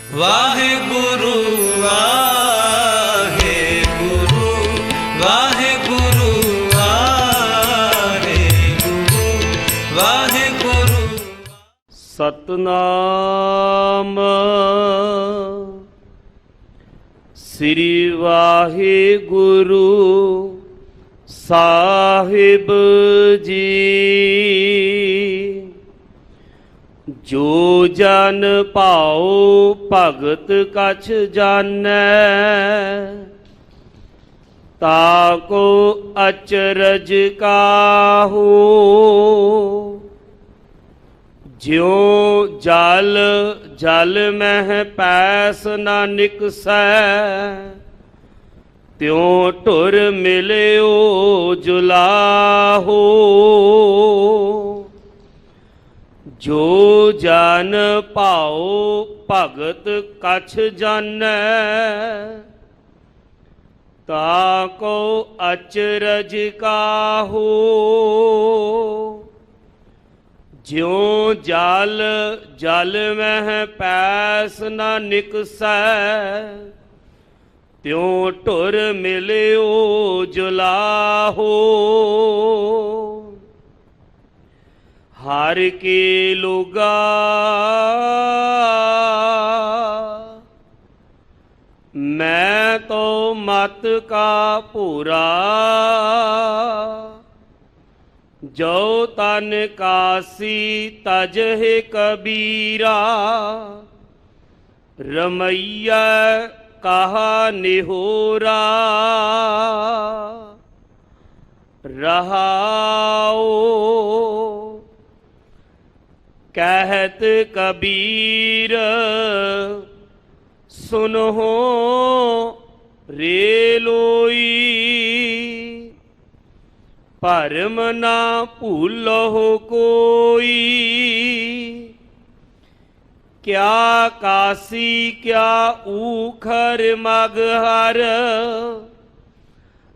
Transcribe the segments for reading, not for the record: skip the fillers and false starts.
ਵਾਹਿਗੁਰੂ ਵਾਹਿਗੁਰੂ ਵਾਹਿਗੁਰੂ ਵਾਹਿਗੁਰੂ ਵਾਹਿਗੁਰੂ। ਸਤਨਾਮ ਸ੍ਰੀ ਵਾਹਿਗੁਰੂ ਸਾਹਿਬ ਜੀ। ਜੋ ਜਨ ਭਾਉ ਭਗਤ ਕਛ ਜਾਣੈ, ਤਾਕੋ ਅਚਰਜ ਕਾਹੂ। ਜਿਉ ਜਲ ਜਲ ਮਹਿ ਪੈਸ ਨਾ ਨਿਕਸੈ, ਤਿਉ ਢੁਰ ਮਿਲਿਓ ਜੁਲਾਹੋ। ਜੋ ਜਨ ਭਾਉ ਭਗਤ ਕਛ ਜਾਣੈ, ਤਾਕੋ ਅਚਰਜ ਕਾਹੂ। ਜਿਉ ਜਲ ਜਲ ਮਹਿ ਪੈਸ ਨਾ ਨਿਕਸੈ, ਤਿਉ ਢੁਰ ਮਿਲਿਓ ਜੁਲਾਹੋ। ਹਰਿ ਕੀ ਲੋਗਾ ਮੈਂ ਤੋ ਮਤ ਕਾ ਭੂਰਾ। ਜੋ ਤਨ ਕਾਸੀ ਤਜਹਿ ਕਬੀਰਾ, ਰਮਈਆ ਕਹਾ ਨਿਹੋਰਾ। ਰਹਾਉ ਕਹਿਤ ਕਬੀਰ, ਸੁਨਹੁ ਰੇ ਲੋਈ। ਭਰਮ ਨਾ ਭੂਲਹੁ ਕੋਈ, ਕਿਆ ਕਾਸੀ ਕਿਆ ਊਖਰ ਮਗਹਰ।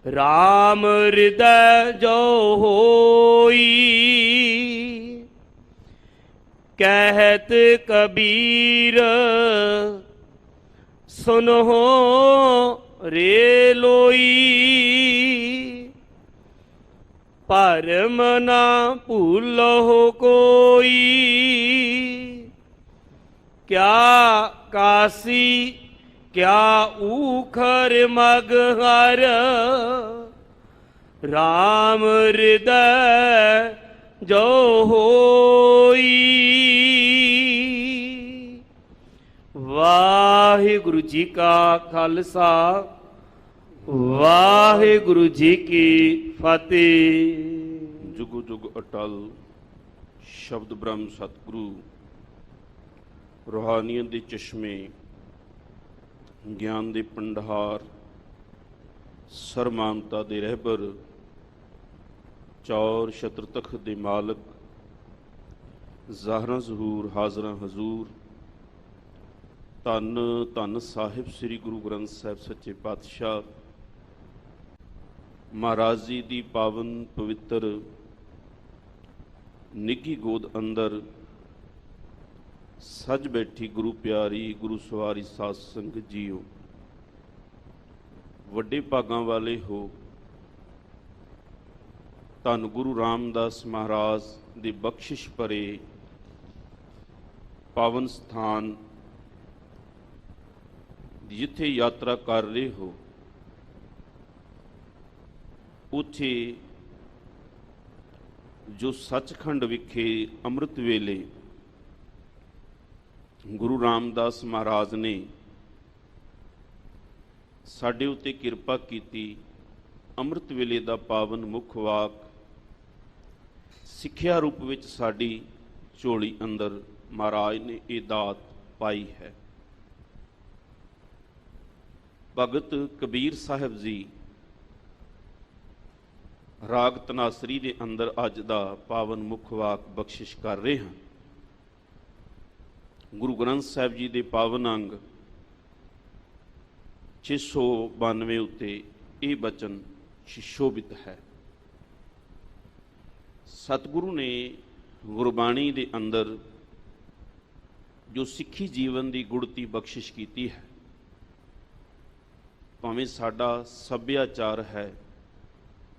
ਰਾਮ ਹਿਰਦੈ ਜੋ ਹੋਈ, ਕਹਿਤ ਕਬੀਰ ਸੁਨਹੁ ਰੇ ਲੋਈ। ਭਰਮ ਨਾ ਭੂਲਹੁ ਕੋਈ, ਕਿਆ ਕਾਸੀ ਕਿਆ ਊਖਰ ਮਗਹਰ। ਰਾਮ ਹਿਰਦੈ ਜੋ ਹੋਈ। ਵਾਹਿਗੁਰੂ ਜੀ ਕਾ ਖਾਲਸਾ, ਵਾਹਿਗੁਰੂ ਜੀ ਕੀ ਫਤਿਹ। ਜੁਗ ਜੁਗ ਅਟਲ ਸ਼ਬਦ ਬ੍ਰਹਮ ਸਤਿਗੁਰੂ, ਰੂਹਾਨੀਅਤ ਦੇ ਚਸ਼ਮੇ, ਗਿਆਨ ਦੇ ਭੰਡਾਰ, ਸਰਮਾਨਤਾ ਦੇ ਰਹਿਬਰ, ਚੌਰ ਛਤਰ ਤਖਤ ਦੇ ਮਾਲਕ, ਜ਼ਾਹਰਾਂ ਜ਼ਹੂਰ ਹਾਜ਼ਰਾਂ ਹਜ਼ੂਰ। ਧੰਨ ਧੰਨ ਸਾਹਿਬ ਸ੍ਰੀ ਗੁਰੂ ਗ੍ਰੰਥ ਸਾਹਿਬ ਸੱਚੇ ਪਾਤਸ਼ਾਹ ਮਹਾਰਾਜ ਜੀ ਦੀ ਪਾਵਨ ਪਵਿੱਤਰ ਨਿੱਘੀ ਗੋਦ ਅੰਦਰ ਸੱਜ ਬੈਠੀ ਗੁਰੂ ਪਿਆਰੀ ਗੁਰੂ ਸਵਾਰੀ ਸਾਧ ਸੰਗਤ ਜੀਓ। ਵੱਡੇ ਭਾਗਾਂ ਵਾਲੇ ਹੋ। ਧੰਨ ਗੁਰੂ ਰਾਮਦਾਸ ਮਹਾਰਾਜ ਦੀ ਬਖਸ਼ਿਸ਼ ਭਰੇ ਪਾਵਨ ਸਥਾਨ ਜਿੱਥੇ ਯਾਤਰਾ ਕਰ ਰਹੇ ਹੋ, ਉੱਥੇ ਜੋ ਸੱਚਖੰਡ ਵਿਖੇ ਅੰਮ੍ਰਿਤ ਵੇਲੇ ਗੁਰੂ ਰਾਮਦਾਸ ਮਹਾਰਾਜ ਨੇ ਸਾਡੇ ਉੱਤੇ ਕਿਰਪਾ ਕੀਤੀ। ਅੰਮ੍ਰਿਤ ਵੇਲੇ ਦਾ ਪਾਵਨ ਮੁੱਖ ਵਾਕ ਸਿੱਖਿਆ ਰੂਪ ਵਿੱਚ ਸਾਡੀ ਝੋਲੀ ਅੰਦਰ ਮਹਾਰਾਜ ਨੇ ਇਹ ਦਾਤ ਪਾਈ ਹੈ। ਭਗਤ ਕਬੀਰ ਸਾਹਿਬ ਜੀ ਰਾਗ ਤਨਾਸਰੀ ਦੇ ਅੰਦਰ ਅੱਜ ਦਾ ਪਾਵਨ ਮੁੱਖ ਵਾਕ ਬਖਸ਼ਿਸ਼ ਕਰ ਰਹੇ ਹਾਂ। ਗੁਰੂ ਗ੍ਰੰਥ ਸਾਹਿਬ ਜੀ ਦੇ ਪਾਵਨ ਅੰਗ 692 ਉੱਤੇ ਇਹ ਬਚਨ ਸ਼ਿਸ਼ੋਭਿਤ ਹੈ। ਸਤਿਗੁਰੂ ਨੇ ਗੁਰਬਾਣੀ ਦੇ ਅੰਦਰ ਜੋ ਸਿੱਖੀ ਜੀਵਨ ਦੀ ਗੁੜਤੀ ਬਖਸ਼ਿਸ਼ ਕੀਤੀ ਹੈ। ਭਾਵੇਂ ਸਾਡਾ ਸੱਭਿਆਚਾਰ ਹੈ,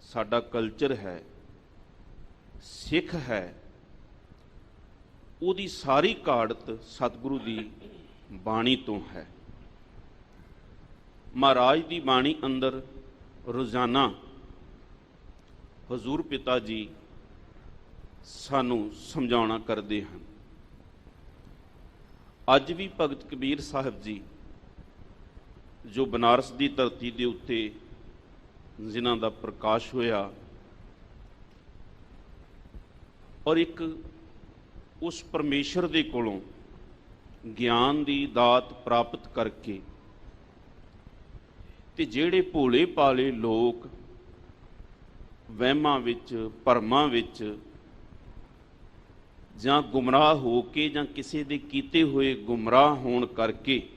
ਸਾਡਾ ਕਲਚਰ ਹੈ, ਸਿੱਖ ਹੈ, ਉਹਦੀ ਸਾਰੀ ਘਾੜਤ ਸਤਿਗੁਰੂ ਦੀ ਬਾਣੀ ਤੋਂ ਹੈ। ਮਹਾਰਾਜ ਦੀ ਬਾਣੀ ਅੰਦਰ ਰੋਜ਼ਾਨਾ ਹਜ਼ੂਰ ਪਿਤਾ ਜੀ ਸਾਨੂੰ ਸਮਝਾਉਣਾ ਕਰਦੇ ਹਨ। ਅੱਜ ਵੀ ਭਗਤ ਕਬੀਰ ਸਾਹਿਬ ਜੀ ਜੋ ਬਨਾਰਸ ਦੀ ਧਰਤੀ ਦੇ ਉੱਤੇ ਜਿਨ੍ਹਾਂ ਦਾ ਪ੍ਰਕਾਸ਼ ਹੋਇਆ ਔਰ ਇੱਕ ਉਸ ਪਰਮੇਸ਼ਰ ਦੇ ਕੋਲੋਂ ਗਿਆਨ ਦੀ ਦਾਤ ਪ੍ਰਾਪਤ ਕਰਕੇ ਤੇ ਜਿਹੜੇ ਭੋਲੇ ਭਾਲੇ ਲੋਕ ਵਹਿਮਾਂ ਵਿੱਚ, ਭਰਮਾਂ ਵਿੱਚ ਜਾਂ ਗੁੰਮਰਾਹ ਹੋ ਕੇ ਜਾਂ ਕਿਸੇ ਦੇ ਕੀਤੇ ਹੋਏ ਗੁੰਮਰਾਹ ਹੋਣ ਕਰਕੇ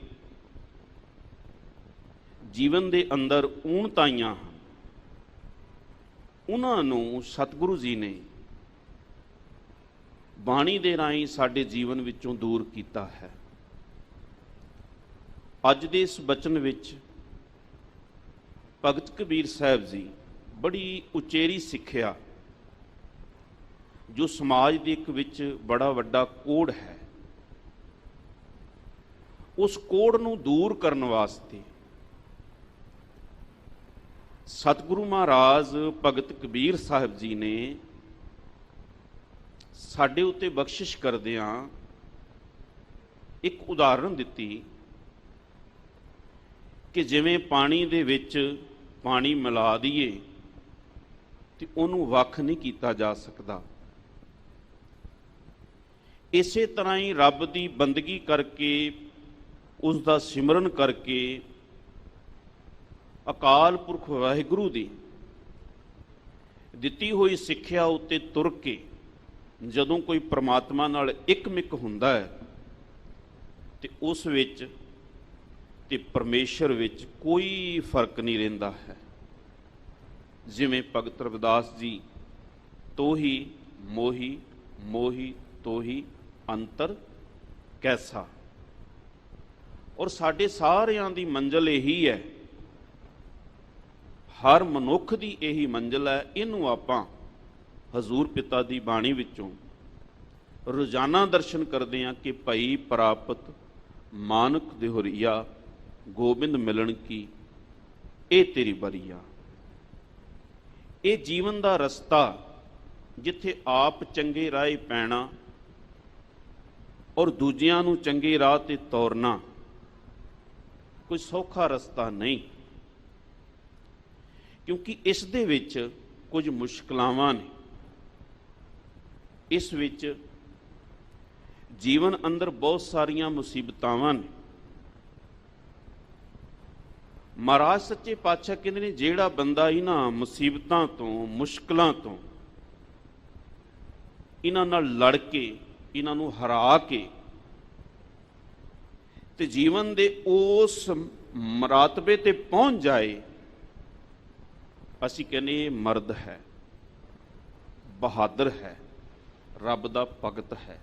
ਜੀਵਨ ਦੇ ਅੰਦਰ ਊਣਤਾਈਆਂ ਹਨ, ਉਹਨਾਂ ਨੂੰ ਸਤਿਗੁਰੂ ਜੀ ਨੇ ਬਾਣੀ ਦੇ ਰਾਹੀਂ ਸਾਡੇ ਜੀਵਨ ਵਿੱਚੋਂ ਦੂਰ ਕੀਤਾ ਹੈ। ਅੱਜ ਦੇ ਇਸ ਬਚਨ ਵਿੱਚ ਭਗਤ ਕਬੀਰ ਸਾਹਿਬ ਜੀ ਬੜੀ ਉਚੇਰੀ ਸਿੱਖਿਆ ਜੋ ਸਮਾਜ ਦੇ ਇੱਕ ਵਿੱਚ ਬੜਾ ਵੱਡਾ ਕੋੜ ਹੈ, ਉਸ ਕੋੜ ਨੂੰ ਦੂਰ ਕਰਨ ਵਾਸਤੇ ਸਤਿਗੁਰੂ ਮਹਾਰਾਜ ਭਗਤ ਕਬੀਰ ਸਾਹਿਬ ਜੀ ਨੇ ਸਾਡੇ ਉੱਤੇ ਬਖਸ਼ਿਸ਼ ਕਰਦਿਆਂ ਇੱਕ ਉਦਾਹਰਨ ਦਿੱਤੀ ਕਿ ਜਿਵੇਂ ਪਾਣੀ ਦੇ ਵਿੱਚ ਪਾਣੀ ਮਿਲਾ ਦਈਏ ਤੇ ਉਹਨੂੰ ਵੱਖ ਨਹੀਂ ਕੀਤਾ ਜਾ ਸਕਦਾ, ਇਸੇ ਤਰ੍ਹਾਂ ਹੀ ਰੱਬ ਦੀ ਬੰਦਗੀ ਕਰਕੇ, ਉਸ ਦਾ ਸਿਮਰਨ ਕਰਕੇ, ਅਕਾਲ ਪੁਰਖ ਵਾਹਿਗੁਰੂ ਦੀ ਦਿੱਤੀ ਹੋਈ ਸਿੱਖਿਆ ਉੱਤੇ ਤੁਰ ਕੇ ਜਦੋਂ ਕੋਈ ਪ੍ਰਮਾਤਮਾ ਨਾਲ ਇੱਕਮਿਕ ਹੁੰਦਾ ਹੈ ਤੇ ਉਸ ਵਿੱਚ ਤੇ ਪਰਮੇਸ਼ਰ ਵਿੱਚ ਕੋਈ ਫਰਕ ਨਹੀਂ ਰਹਿੰਦਾ ਹੈ। ਜਿਵੇਂ ਭਗਤ ਰਵਿਦਾਸ ਜੀ, ਤੋਹੀ ਮੋਹੀ ਮੋਹੀ ਤੋਹੀ ਅੰਤਰ ਕੈਸਾ, ਔਰ ਸਾਡੇ ਸਾਰਿਆਂ ਦੀ ਮੰਜ਼ਿਲ ਇਹੀ ਹੈ, ਹਰ ਮਨੁੱਖ ਦੀ ਇਹੀ ਮੰਜ਼ਿਲ ਹੈ। ਇਹਨੂੰ ਆਪਾਂ ਹਜ਼ੂਰ ਪਿਤਾ ਦੀ ਬਾਣੀ ਵਿੱਚੋਂ ਰੋਜ਼ਾਨਾ ਦਰਸ਼ਨ ਕਰਦੇ ਹਾਂ ਕਿ ਭਈ ਪ੍ਰਾਪਤ ਮਾਨਕ ਦਿਹੁਰੀਆ, ਗੋਬਿੰਦ ਮਿਲਣ ਕੀ ਇਹ ਤੇਰੀ ਬਰੀਆ। ਇਹ ਜੀਵਨ ਦਾ ਰਸਤਾ ਜਿੱਥੇ ਆਪ ਚੰਗੇ ਰਾਹ ਪੈਣਾ ਔਰ ਦੂਜਿਆਂ ਨੂੰ ਚੰਗੇ ਰਾਹ ਤੇ ਤੋਰਨਾ ਕੋਈ ਸੌਖਾ ਰਸਤਾ ਨਹੀਂ, ਕਿਉਂਕਿ ਇਸ ਦੇ ਵਿੱਚ ਕੁਝ ਮੁਸ਼ਕਲਾਵਾਂ ਨੇ। ਇਸ ਵਿੱਚ ਜੀਵਨ ਅੰਦਰ ਬਹੁਤ ਸਾਰੀਆਂ ਮੁਸੀਬਤਾਵਾਂ ਨੇ। ਮਹਾਰਾਜ ਸੱਚੇ ਪਾਤਸ਼ਾਹ ਕਹਿੰਦੇ ਨੇ ਜਿਹੜਾ ਬੰਦਾ ਇਹਨਾਂ ਮੁਸੀਬਤਾਂ ਤੋਂ, ਮੁਸ਼ਕਲਾਂ ਤੋਂ, ਇਹਨਾਂ ਨਾਲ ਲੜ ਕੇ, ਇਹਨਾਂ ਨੂੰ ਹਰਾ ਕੇ ਤੇ ਜੀਵਨ ਦੇ ਉਸ ਮਰਾਤਬੇ ਤੇ ਪਹੁੰਚ ਜਾਏ, ਅਸੀਂ ਕਹਿੰਦੇ ਇਹ ਮਰਦ ਹੈ, ਬਹਾਦਰ ਹੈ, ਰੱਬ ਦਾ ਭਗਤ ਹੈ,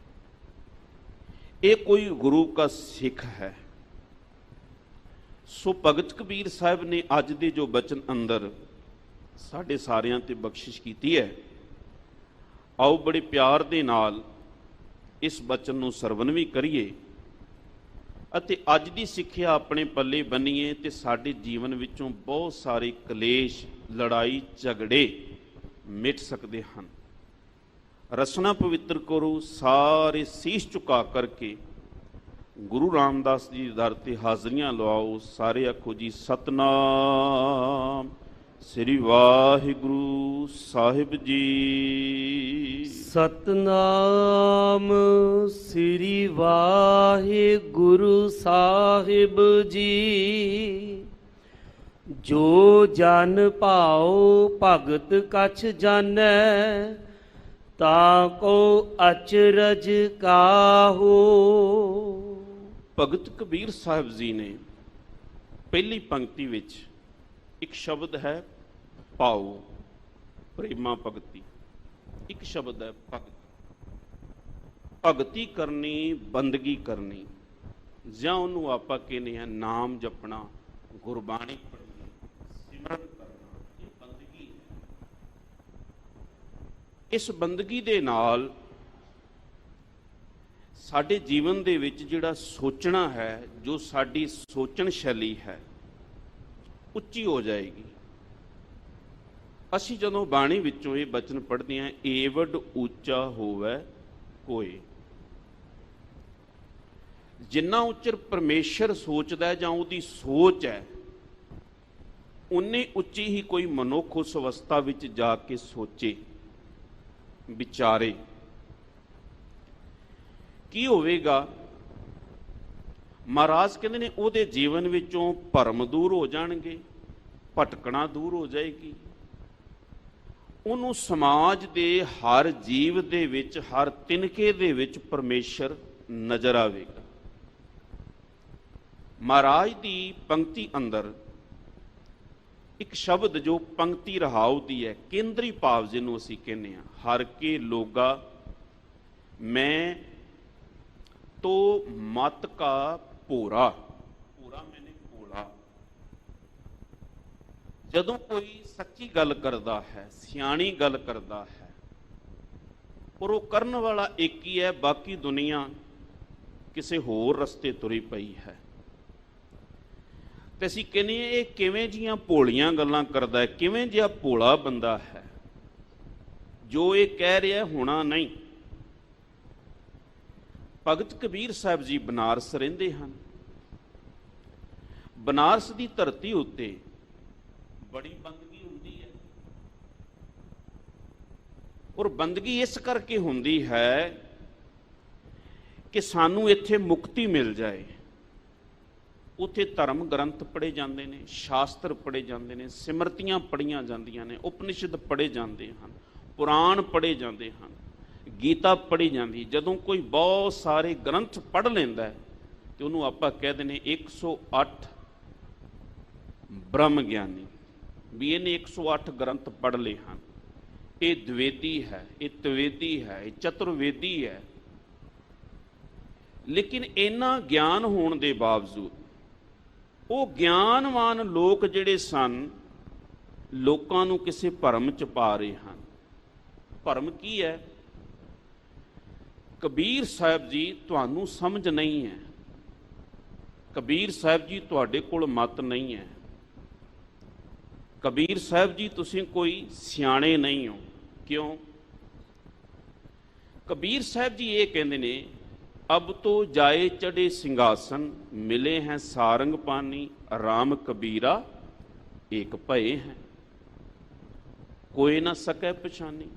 ਇਹ ਕੋਈ ਗੁਰੂ ਕਾ ਸਿੱਖ ਹੈ। ਸੋ ਭਗਤ ਕਬੀਰ ਸਾਹਿਬ ਨੇ ਅੱਜ ਦੇ ਜੋ ਬਚਨ ਅੰਦਰ ਸਾਡੇ ਸਾਰਿਆਂ ਤੇ ਬਖਸ਼ਿਸ਼ ਕੀਤੀ ਹੈ, ਆਓ ਬੜੇ ਪਿਆਰ ਦੇ ਨਾਲ ਇਸ ਬਚਨ ਨੂੰ ਸਰਵਨ ਵੀ ਕਰੀਏ ਅਤੇ ਅੱਜ ਦੀ ਸਿੱਖਿਆ ਆਪਣੇ ਪੱਲੇ ਬੰਨੀਏ ਤੇ ਸਾਡੇ ਜੀਵਨ ਵਿੱਚੋਂ ਬਹੁਤ ਸਾਰੇ ਕਲੇਸ਼, ਲੜਾਈ ਝਗੜੇ ਮਿਟ ਸਕਦੇ ਹਨ। ਰਸਨਾ ਪਵਿੱਤਰ ਕਰੋ, ਸਾਰੇ ਸੀਸ ਝੁਕਾ ਕਰਕੇ ਗੁਰੂ ਰਾਮਦਾਸ ਜੀ ਦੇ ਦਰ ਤੇ ਹਾਜ਼ਰੀਆਂ ਲਵਾਓ। ਸਾਰੇ ਆਖੋ ਜੀ ਸਤਨਾਮ ਸ੍ਰੀ ਵਾਹਿਗੁਰੂ ਸਾਹਿਬ ਜੀ। ਸਤਨਾਮ ਸ੍ਰੀ ਵਾਹਿਗੁਰੂ ਸਾਹਿਬ ਜੀ। ਜੋ ਜਨ ਭਾਉ ਭਗਤ ਕਛ ਜਾਣੈ, ਤਾ ਕੋ ਅਚਰਜ ਕਾਹੋ। ਭਗਤ ਕਬੀਰ ਸਾਹਿਬ ਜੀ ਨੇ ਪਹਿਲੀ ਪੰਕਤੀ ਵਿੱਚ ਇੱਕ ਸ਼ਬਦ ਹੈ ਭਾਉ, ਪ੍ਰੇਮਾ ਭਗਤੀ, ਇੱਕ ਸ਼ਬਦ ਹੈ ਭਗਤ। ਭਗਤੀ ਕਰਨੀ, ਬੰਦਗੀ ਕਰਨੀ, ਜਾਂ ਉਹਨੂੰ ਆਪਾਂ ਕਹਿੰਦੇ ਆ ਨਾਮ ਜਪਣਾ, ਗੁਰਬਾਣੀ ਪੜ੍ਹਨੀ, ਸਿਮਰਨ ਕਰਨਾ, ਇਹ ਬੰਦਗੀ ਹੈ। ਇਸ ਬੰਦਗੀ ਦੇ ਨਾਲ ਸਾਡੇ ਜੀਵਨ ਦੇ ਵਿੱਚ ਜਿਹੜਾ ਸੋਚਣਾ ਹੈ, ਜੋ ਸਾਡੀ ਸੋਚਣ ਸ਼ੈਲੀ ਹੈ, ਉੱਚੀ ਹੋ ਜਾਏਗੀ। ਅਸੀਂ ਜਦੋਂ ਬਾਣੀ ਵਿੱਚੋਂ ਇਹ ਬਚਨ ਪੜ੍ਹਦੇ ਹਾਂ, ਏਵਡ ਉੱਚਾ ਹੋਵੇ ਕੋਏ, ਜਿੰਨਾ ਉੱਚਰ ਪਰਮੇਸ਼ਰ ਸੋਚਦਾ ਹੈ ਜਾਂ ਉਹਦੀ ਸੋਚ ਹੈ, ਉਨੀ ਉੱਚੀ ਹੀ ਕੋਈ ਮਨੁੱਖ ਉਸ ਅਵਸਥਾ ਵਿੱਚ ਜਾ ਕੇ ਸੋਚੇ, ਵਿਚਾਰੇ। ਕੀ ਹੋਵੇਗਾ? ਮਹਾਰਾਜ ਕਹਿੰਦੇ ਨੇ ਉਹਦੇ ਜੀਵਨ ਵਿੱਚੋਂ ਭਰਮ ਦੂਰ ਹੋ ਜਾਣਗੇ, ਭਟਕਣਾ ਦੂਰ ਹੋ ਜਾਏਗੀ। ਉਹਨੂੰ ਸਮਾਜ ਦੇ ਹਰ ਜੀਵ ਦੇ ਵਿੱਚ, ਹਰ ਤਿਨਕੇ ਦੇ ਵਿੱਚ ਪਰਮੇਸ਼ਰ ਨਜ਼ਰ ਆਵੇਗਾ। ਮਹਾਰਾਜ ਦੀ ਪੰਕਤੀ ਅੰਦਰ ਇੱਕ ਸ਼ਬਦ ਜੋ ਪੰਕਤੀ ਰਹਾਉ ਦੀ ਹੈ, ਕੇਂਦਰੀ ਭਾਵ ਜਿਹਨੂੰ ਅਸੀਂ ਕਹਿੰਦੇ ਹਾਂ, ਹਰ ਕੇ ਲੋਗਾ ਮੈਂ ਤੋ ਮਤ ਕਾ ਭੋਰਾ, ਭੋਰਾ ਮੈਨੇ ਭੋਲਾ। ਜਦੋਂ ਕੋਈ ਸੱਚੀ ਗੱਲ ਕਰਦਾ ਹੈ, ਸਿਆਣੀ ਗੱਲ ਕਰਦਾ ਹੈ, ਪਰ ਉਹ ਕਰਨ ਵਾਲਾ ਇੱਕ ਹੀ ਹੈ, ਬਾਕੀ ਦੁਨੀਆ ਕਿਸੇ ਹੋਰ ਰਸਤੇ ਤੁਰੀ ਪਈ ਹੈ, ਤੇ ਅਸੀਂ ਕਹਿੰਦੇ ਹਾਂ ਇਹ ਕਿਵੇਂ ਜੀਆਂ ਭੋਲੀਆਂ ਗੱਲਾਂ ਕਰਦਾ ਹੈ, ਕਿਵੇਂ ਜਿਹਾ ਭੋਲਾ ਬੰਦਾ ਹੈ, ਜੋ ਇਹ ਕਹਿ ਰਿਹਾ ਹੋਣਾ ਨਹੀਂ। ਭਗਤ ਕਬੀਰ ਸਾਹਿਬ ਜੀ ਬਨਾਰਸ ਰਹਿੰਦੇ ਹਨ। ਬਨਾਰਸ ਦੀ ਧਰਤੀ ਉੱਤੇ ਬੜੀ ਬੰਦਗੀ ਹੁੰਦੀ ਹੈ, ਔਰ ਬੰਦਗੀ ਇਸ ਕਰਕੇ ਹੁੰਦੀ ਹੈ ਕਿ ਸਾਨੂੰ ਇੱਥੇ ਮੁਕਤੀ ਮਿਲ ਜਾਏ। ਉੱਥੇ ਧਰਮ ਗ੍ਰੰਥ ਪੜ੍ਹੇ ਜਾਂਦੇ ਨੇ, ਸ਼ਾਸਤਰ ਪੜ੍ਹੇ ਜਾਂਦੇ ਨੇ, ਸਿਮਰਤੀਆਂ ਪੜ੍ਹੀਆਂ ਜਾਂਦੀਆਂ ਨੇ, ਉਪਨਿਸ਼ਦ ਪੜ੍ਹੇ ਜਾਂਦੇ ਹਨ, ਪੁਰਾਣ ਪੜ੍ਹੇ ਜਾਂਦੇ ਹਨ, ਗੀਤਾ ਪੜ੍ਹੀ ਜਾਂਦੀ। ਜਦੋਂ ਕੋਈ ਬਹੁਤ ਸਾਰੇ ਗ੍ਰੰਥ ਪੜ੍ਹ ਲੈਂਦਾ ਹੈ ਤੇ ਉਹਨੂੰ ਆਪਾਂ ਕਹਿ ਦਿੰਦੇ 108 ਬ੍ਰਹਮ ਗਿਆਨੀ, ਵੀ ਇਹਨੇ 108 ਗ੍ਰੰਥ ਪੜ੍ਹ ਲਏ ਹਨ। ਇਹ ਦਵੇਦੀ ਹੈ, ਇਹ ਤਵੇਦੀ ਹੈ, ਇਹ ਚਤੁਰਵੇਦੀ ਹੈ। ਲੇਕਿਨ ਇੰਨਾ ਗਿਆਨ ਹੋਣ ਦੇ ਬਾਵਜੂਦ ਉਹ ਗਿਆਨਵਾਨ ਲੋਕ ਜਿਹੜੇ ਸਨ, ਲੋਕਾਂ ਨੂੰ ਕਿਸੇ ਭਰਮ ਚ ਪਾ ਰਹੇ ਹਨ। ਭਰਮ ਕੀ ਹੈ? ਕਬੀਰ ਸਾਹਿਬ ਜੀ ਤੁਹਾਨੂੰ ਸਮਝ ਨਹੀਂ ਹੈ, ਕਬੀਰ ਸਾਹਿਬ ਜੀ ਤੁਹਾਡੇ ਕੋਲ ਮਤ ਨਹੀਂ ਹੈ, ਕਬੀਰ ਸਾਹਿਬ ਜੀ ਤੁਸੀਂ ਕੋਈ ਸਿਆਣੇ ਨਹੀਂ ਹੋ। ਕਿਉਂ? ਕਬੀਰ ਸਾਹਿਬ ਜੀ ਇਹ ਕਹਿੰਦੇ ਨੇ, ਅਬ ਤੋਂ ਜਾਏ ਚੜੇ ਸਿੰਘਾਸਨ, ਮਿਲੇ हैं सारंग पानी, राम कबीरा एक भये हैं, कोई ना सके पछानी।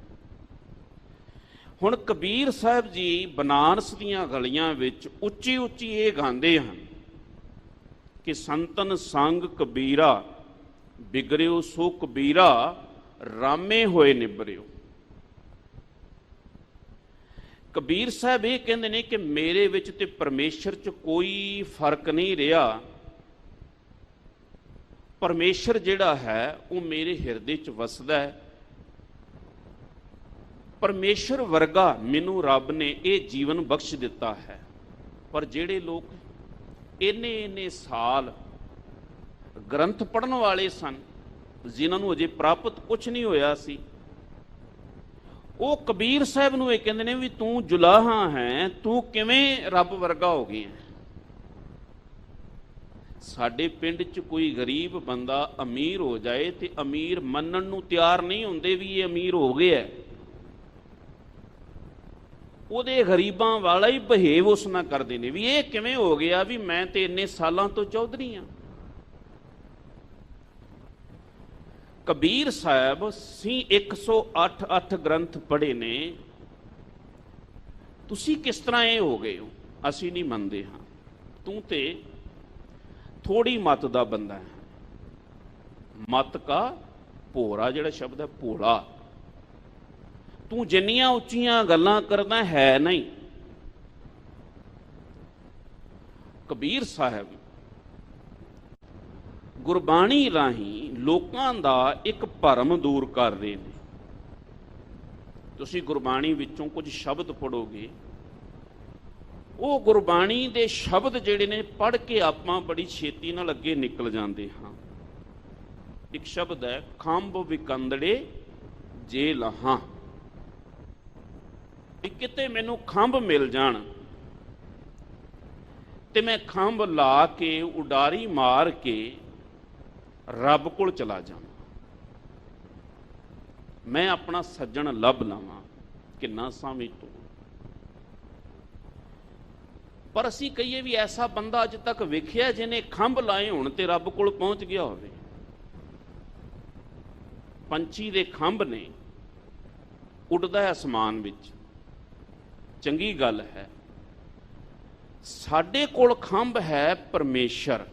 ਹੁਣ ਕਬੀਰ ਸਾਹਿਬ ਜੀ ਬਨਾਰਸ ਦੀਆਂ ਗਲੀਆਂ ਵਿੱਚ ਉੱਚੀ ਉੱਚੀ ਇਹ ਗਾਉਂਦੇ ਹਨ ਕਿ ਸੰਤਨ ਸੰਗ ਕਬੀਰਾ, ਬਿਗੜਿਓ ਸੋ ਕਬੀਰਾ, ਰਾਮੇ ਹੋਏ ਨਿਬਰਿਓ। ਕਬੀਰ ਸਾਹਿਬ ਇਹ ਕਹਿੰਦੇ ਨੇ ਕਿ ਮੇਰੇ ਵਿੱਚ ਤੇ ਪਰਮੇਸ਼ਰ 'ਚ ਕੋਈ ਫਰਕ ਨਹੀਂ ਰਿਹਾ। ਪਰਮੇਸ਼ਰ ਜਿਹੜਾ ਹੈ ਉਹ ਮੇਰੇ ਹਿਰਦੇ 'ਚ ਵਸਦਾ ਹੈ। ਪਰਮੇਸ਼ਰ ਵਰਗਾ ਮੈਨੂੰ ਰੱਬ ਨੇ ਇਹ ਜੀਵਨ ਬਖਸ਼ ਦਿੱਤਾ ਹੈ। ਪਰ ਜਿਹੜੇ ਲੋਕ ਇੰਨੇ ਸਾਲ ਗ੍ਰੰਥ ਪੜ੍ਹਨ ਵਾਲੇ ਸਨ, ਜਿਨ੍ਹਾਂ ਨੂੰ ਅਜੇ ਪ੍ਰਾਪਤ ਕੁਝ ਨਹੀਂ ਹੋਇਆ ਸੀ, ਉਹ ਕਬੀਰ ਸਾਹਿਬ ਨੂੰ ਇਹ ਕਹਿੰਦੇ ਨੇ ਵੀ ਤੂੰ ਜੁਲਾਹਾ ਹੈ, ਤੂੰ ਕਿਵੇਂ ਰੱਬ ਵਰਗਾ ਹੋ ਗਿਆ। ਸਾਡੇ ਪਿੰਡ 'ਚ ਕੋਈ ਗਰੀਬ ਬੰਦਾ ਅਮੀਰ ਹੋ ਜਾਏ ਤੇ ਅਮੀਰ ਮੰਨਣ ਨੂੰ ਤਿਆਰ ਨਹੀਂ ਹੁੰਦੇ ਵੀ ਇਹ ਅਮੀਰ ਹੋ ਗਿਆ। ਉਹਦੇ ਗਰੀਬਾਂ ਵਾਲਾ ਹੀ ਬਿਹੇਵ ਉਸ ਨਾਲ ਕਰਦੇ ਨੇ ਵੀ ਇਹ ਕਿਵੇਂ ਹੋ ਗਿਆ, ਵੀ ਮੈਂ ਤੇ ਇੰਨੇ ਸਾਲਾਂ ਤੋਂ ਚੌਧਰੀ ਹਾਂ। ਕਬੀਰ ਸਾਹਿਬ ਸੀ 108 ਗ੍ਰੰਥ ਪੜ੍ਹੇ ਨੇ, ਤੁਸੀਂ ਕਿਸ ਤਰ੍ਹਾਂ ਇਹ ਹੋ ਗਏ ਹੋ? ਅਸੀਂ ਨਹੀਂ ਮੰਨਦੇ ਹਾਂ, ਤੂੰ ਤੇ ਥੋੜੀ ਮਤ ਦਾ ਬੰਦਾ ਹੈ। ਮਤ ਕਾ ਭੋਰਾ ਜਿਹੜਾ ਸ਼ਬਦ ਹੈ ਭੋਲਾ, ਤੂੰ ਜਿੰਨੀਆਂ ਉੱਚੀਆਂ ਗੱਲਾਂ ਕਰਦਾ ਹੈ ਨਹੀਂ। ਕਬੀਰ ਸਾਹਿਬ ਗੁਰਬਾਣੀ ਰਾਹੀਂ ਲੋਕਾਂ ਦਾ ਇੱਕ ਭਰਮ ਦੂਰ ਕਰ ਰਹੇ ਨੇ। ਤੁਸੀਂ ਗੁਰਬਾਣੀ ਵਿੱਚੋਂ ਕੁਝ ਸ਼ਬਦ ਪੜੋਗੇ, ਉਹ ਗੁਰਬਾਣੀ ਦੇ ਸ਼ਬਦ ਜਿਹੜੇ ਨੇ ਪੜ੍ਹ ਕੇ ਆਪਾਂ ਬੜੀ ਛੇਤੀ ਨਾਲ ਅੱਗੇ ਨਿਕਲ ਜਾਂਦੇ ਹਾਂ। ਇੱਕ ਸ਼ਬਦ ਹੈ, ਖੰਭ ਵਿਕੰਦੜੇ ਜੇ ਲਹਾਂ, ਕਿ ਕਿਤੇ ਮੈਨੂੰ ਖੰਭ ਮਿਲ ਜਾਣ ਤੇ ਮੈਂ ਖੰਭ ਲਾ ਕੇ ਉਡਾਰੀ ਮਾਰ ਕੇ ਰੱਬ ਕੋਲ ਚਲਾ ਜਾਵਾਂ, ਮੈਂ ਆਪਣਾ ਸੱਜਣ ਲੱਭ ਲਵਾਂ। ਕਿੰਨਾ ਸਾਵੀਂ ਤੋਂ। ਪਰ ਅਸੀਂ ਕਹੀਏ ਵੀ ਐਸਾ ਬੰਦਾ ਅੱਜ ਤੱਕ ਵੇਖਿਆ ਜਿਹਨੇ ਖੰਭ ਲਾਏ ਹੋਣ ਤੇ ਰੱਬ ਕੋਲ ਪਹੁੰਚ ਗਿਆ ਹੋਵੇ। ਪੰਛੀ ਦੇ ਖੰਭ ਨੇ, ਉੱਡਦਾ ਹੈ ਅਸਮਾਨ ਵਿੱਚ, ਚੰਗੀ ਗੱਲ ਹੈ। ਸਾਡੇ ਕੋਲ ਖੰਭ ਹੈ ਪਰਮੇਸ਼ਰ,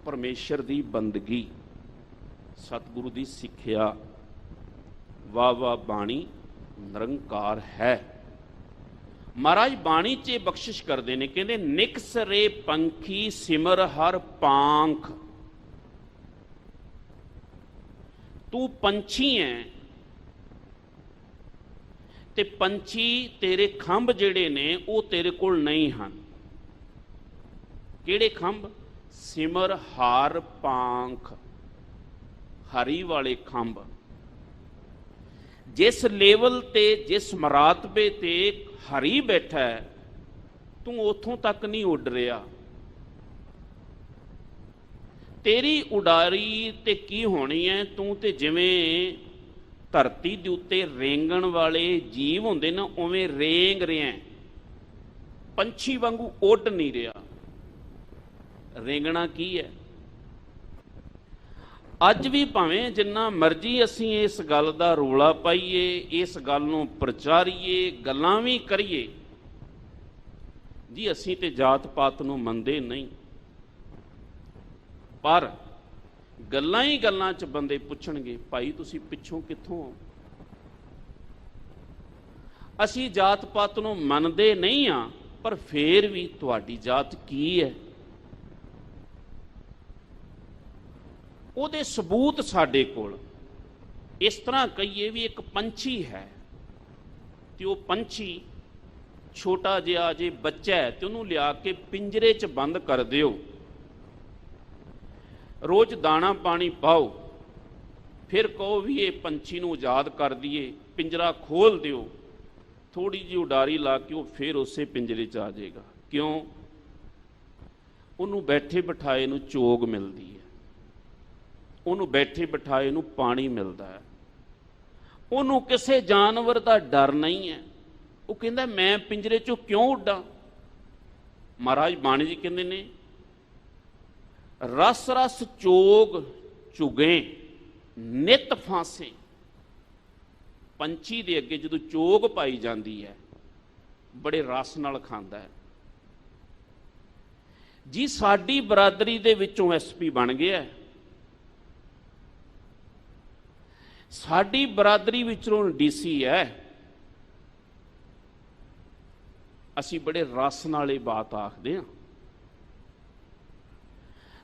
ਪਰਮੇਸ਼ਰ ਦੀ ਬੰਦਗੀ, ਸਤਿਗੁਰੂ ਦੀ ਸਿੱਖਿਆ, ਵਾਹ ਵਾਹ ਬਾਣੀ ਨਿਰੰਕਾਰ ਹੈ। ਮਹਾਰਾਜ ਬਾਣੀ 'ਚ ਬਖਸ਼ਿਸ਼ ਕਰਦੇ ਨੇ, ਕਹਿੰਦੇ ਨਿਕਸਰੇ ਪੰਖੀ ਸਿਮਰ ਹਰ ਪਾਂਖ। ਤੂੰ ਪੰਛੀ ਹੈ ਤੇ ਪੰਛੀ ਤੇਰੇ ਖੰਭ ਜਿਹੜੇ ਨੇ ਉਹ ਤੇਰੇ ਕੋਲ ਨਹੀਂ ਹਨ। ਕਿਹੜੇ ਖੰਭ? ਸਿਮਰ ਹਰ ਪਾਂਖ, ਹਰੀ ਵਾਲੇ ਖੰਭ। ਜਿਸ ਲੈਵਲ ਤੇ, ਜਿਸ ਮਰਾਤਬੇ ਤੇ ਹਰੀ ਬੈਠਾ ਹੈ, ਤੂੰ ਉਥੋਂ ਤੱਕ ਨਹੀਂ ਉੱਡ ਰਿਹਾ। ਤੇਰੀ ਉਡਾਰੀ ਤੇ ਕੀ ਹੋਣੀ ਹੈ? ਤੂੰ ਤੇ ਜਿਵੇਂ ਧਰਤੀ ਦੇ ਉੱਤੇ ਰੇਂਗਣ ਵਾਲੇ ਜੀਵ ਹੁੰਦੇ ਨਾ, ਉਵੇਂ ਰੇਂਗ ਰਿਹਾ, ਪੰਛੀ ਵਾਂਗੂ ਉੱਡ ਨਹੀਂ ਰਿਹਾ। ਰੇਂਗਣਾ ਕੀ ਹੈ? ਅੱਜ ਵੀ ਭਾਵੇਂ ਜਿੰਨਾ ਮਰਜ਼ੀ ਅਸੀਂ ਇਸ ਗੱਲ ਦਾ ਰੌਲਾ ਪਾਈਏ, ਇਸ ਗੱਲ ਨੂੰ ਪ੍ਰਚਾਰੀਏ, ਗੱਲਾਂ ਵੀ ਕਰੀਏ, ਜੀ ਅਸੀਂ ਤੇ ਜਾਤ ਪਾਤ ਨੂੰ ਮੰਨਦੇ ਨਹੀਂ, ਪਰ ਗੱਲਾਂ ਹੀ ਗੱਲਾਂ 'ਚ ਬੰਦੇ ਪੁੱਛਣਗੇ, ਭਾਈ ਤੁਸੀਂ ਪਿੱਛੋਂ ਕਿੱਥੋਂ ਹੋ? ਅਸੀਂ ਜਾਤ ਪਾਤ ਨੂੰ ਮੰਨਦੇ ਨਹੀਂ ਆ, ਪਰ ਫੇਰ ਵੀ ਤੁਹਾਡੀ ਜਾਤ ਕੀ ਹੈ? ਉਹਦੇ ਸਬੂਤ ਸਾਡੇ ਕੋਲ। ਇਸ ਤਰ੍ਹਾਂ ਕਹੀਏ ਵੀ ਇੱਕ ਪੰਛੀ ਹੈ ਤੇ ਉਹ ਪੰਛੀ ਛੋਟਾ ਜਿਹਾ ਜੇ ਬੱਚਾ ਹੈ ਤੇ ਉਹਨੂੰ ਲਿਆ ਕੇ ਪਿੰਜਰੇ 'ਚ ਬੰਦ ਕਰ ਦਿਓ, ਰੋਜ਼ ਦਾਣਾ ਪਾਣੀ ਪਾਓ, ਫਿਰ ਕਹੋ ਵੀ ਇਹ ਪੰਛੀ ਨੂੰ ਆਜ਼ਾਦ ਕਰ ਦਈਏ, ਪਿੰਜਰਾ ਖੋਲ ਦਿਓ, ਥੋੜੀ ਜਿਹੀ ਉਡਾਰੀ ਲਾ ਕੇ ਉਹ ਫਿਰ ਉਸੇ ਪਿੰਜਰੇ 'ਚ ਆ ਜਾਏਗਾ। ਕਿਉਂ? ਉਹਨੂੰ ਬੈਠੇ ਬਿਠਾਏ ਨੂੰ ਚੋਗ ਮਿਲਦੀ ਹੈ, ਉਹਨੂੰ ਬੈਠੇ ਬਿਠਾਏ ਨੂੰ ਪਾਣੀ ਮਿਲਦਾ ਹੈ, ਉਹਨੂੰ ਕਿਸੇ ਜਾਨਵਰ ਦਾ ਡਰ ਨਹੀਂ ਹੈ। ਉਹ ਕਹਿੰਦਾ ਮੈਂ ਪਿੰਜਰੇ 'ਚੋਂ ਕਿਉਂ ਉੱਡਾਂ? ਮਹਾਰਾਜ ਬਾਣੀ ਜੀ ਕਹਿੰਦੇ ਨੇ, ਰਸ ਰਸ ਚੋਗ ਚੁਗੇ ਨਿਤ ਫਾਂਸੇ। ਪੰਛੀ ਦੇ ਅੱਗੇ ਜਦੋਂ ਚੋਗ ਪਾਈ ਜਾਂਦੀ ਹੈ, ਬੜੇ ਰਸ ਨਾਲ ਖਾਂਦਾ ਹੈ। ਜੀ ਸਾਡੀ ਬਰਾਦਰੀ ਦੇ ਵਿੱਚੋਂ ਐਸਪੀ ਬਣ ਗਿਆ, ਸਾਡੀ ਬਰਾਦਰੀ ਵਿੱਚੋਂ ਡੀਸੀ ਹੈ। ਅਸੀਂ ਬੜੇ ਰਸ ਨਾਲ ਇਹ ਬਾਤ ਆਖਦੇ ਹਾਂ।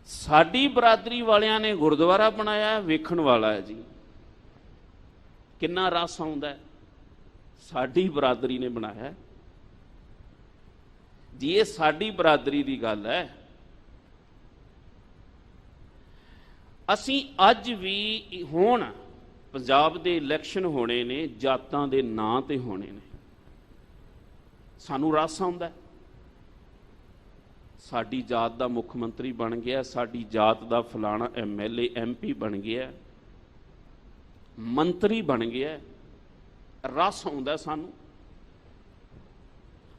ਸਾਡੀ ਬਰਾਦਰੀ ਵਾਲਿਆਂ ਨੇ ਗੁਰਦੁਆਰਾ ਬਣਾਇਆ, ਵੇਖਣ ਵਾਲਾ ਹੈ ਜੀ, ਕਿੰਨਾ ਰਸ ਆਉਂਦਾ ਹੈ। ਸਾਡੀ ਬਰਾਦਰੀ ਨੇ ਬਣਾਇਆ ਜੀ, ਇਹ ਸਾਡੀ ਬਰਾਦਰੀ ਦੀ ਗੱਲ ਹੈ। ਅਸੀਂ ਅੱਜ ਵੀ, ਹੁਣ ਪੰਜਾਬ ਦੇ ਇਲੈਕਸ਼ਨ ਹੋਣੇ ਨੇ, ਜਾਤਾਂ ਦੇ ਨਾਂ ਤੇ ਹੋਣੇ ਨੇ, ਸਾਨੂੰ ਰਸ ਆਉਂਦਾ, ਸਾਡੀ ਜਾਤ ਦਾ ਮੁੱਖ ਮੰਤਰੀ ਬਣ ਗਿਆ, ਸਾਡੀ ਜਾਤ ਦਾ ਫਲਾਣਾ MLA MP ਬਣ ਗਿਆ, ਮੰਤਰੀ ਬਣ ਗਿਆ, ਰਸ ਆਉਂਦਾ ਸਾਨੂੰ।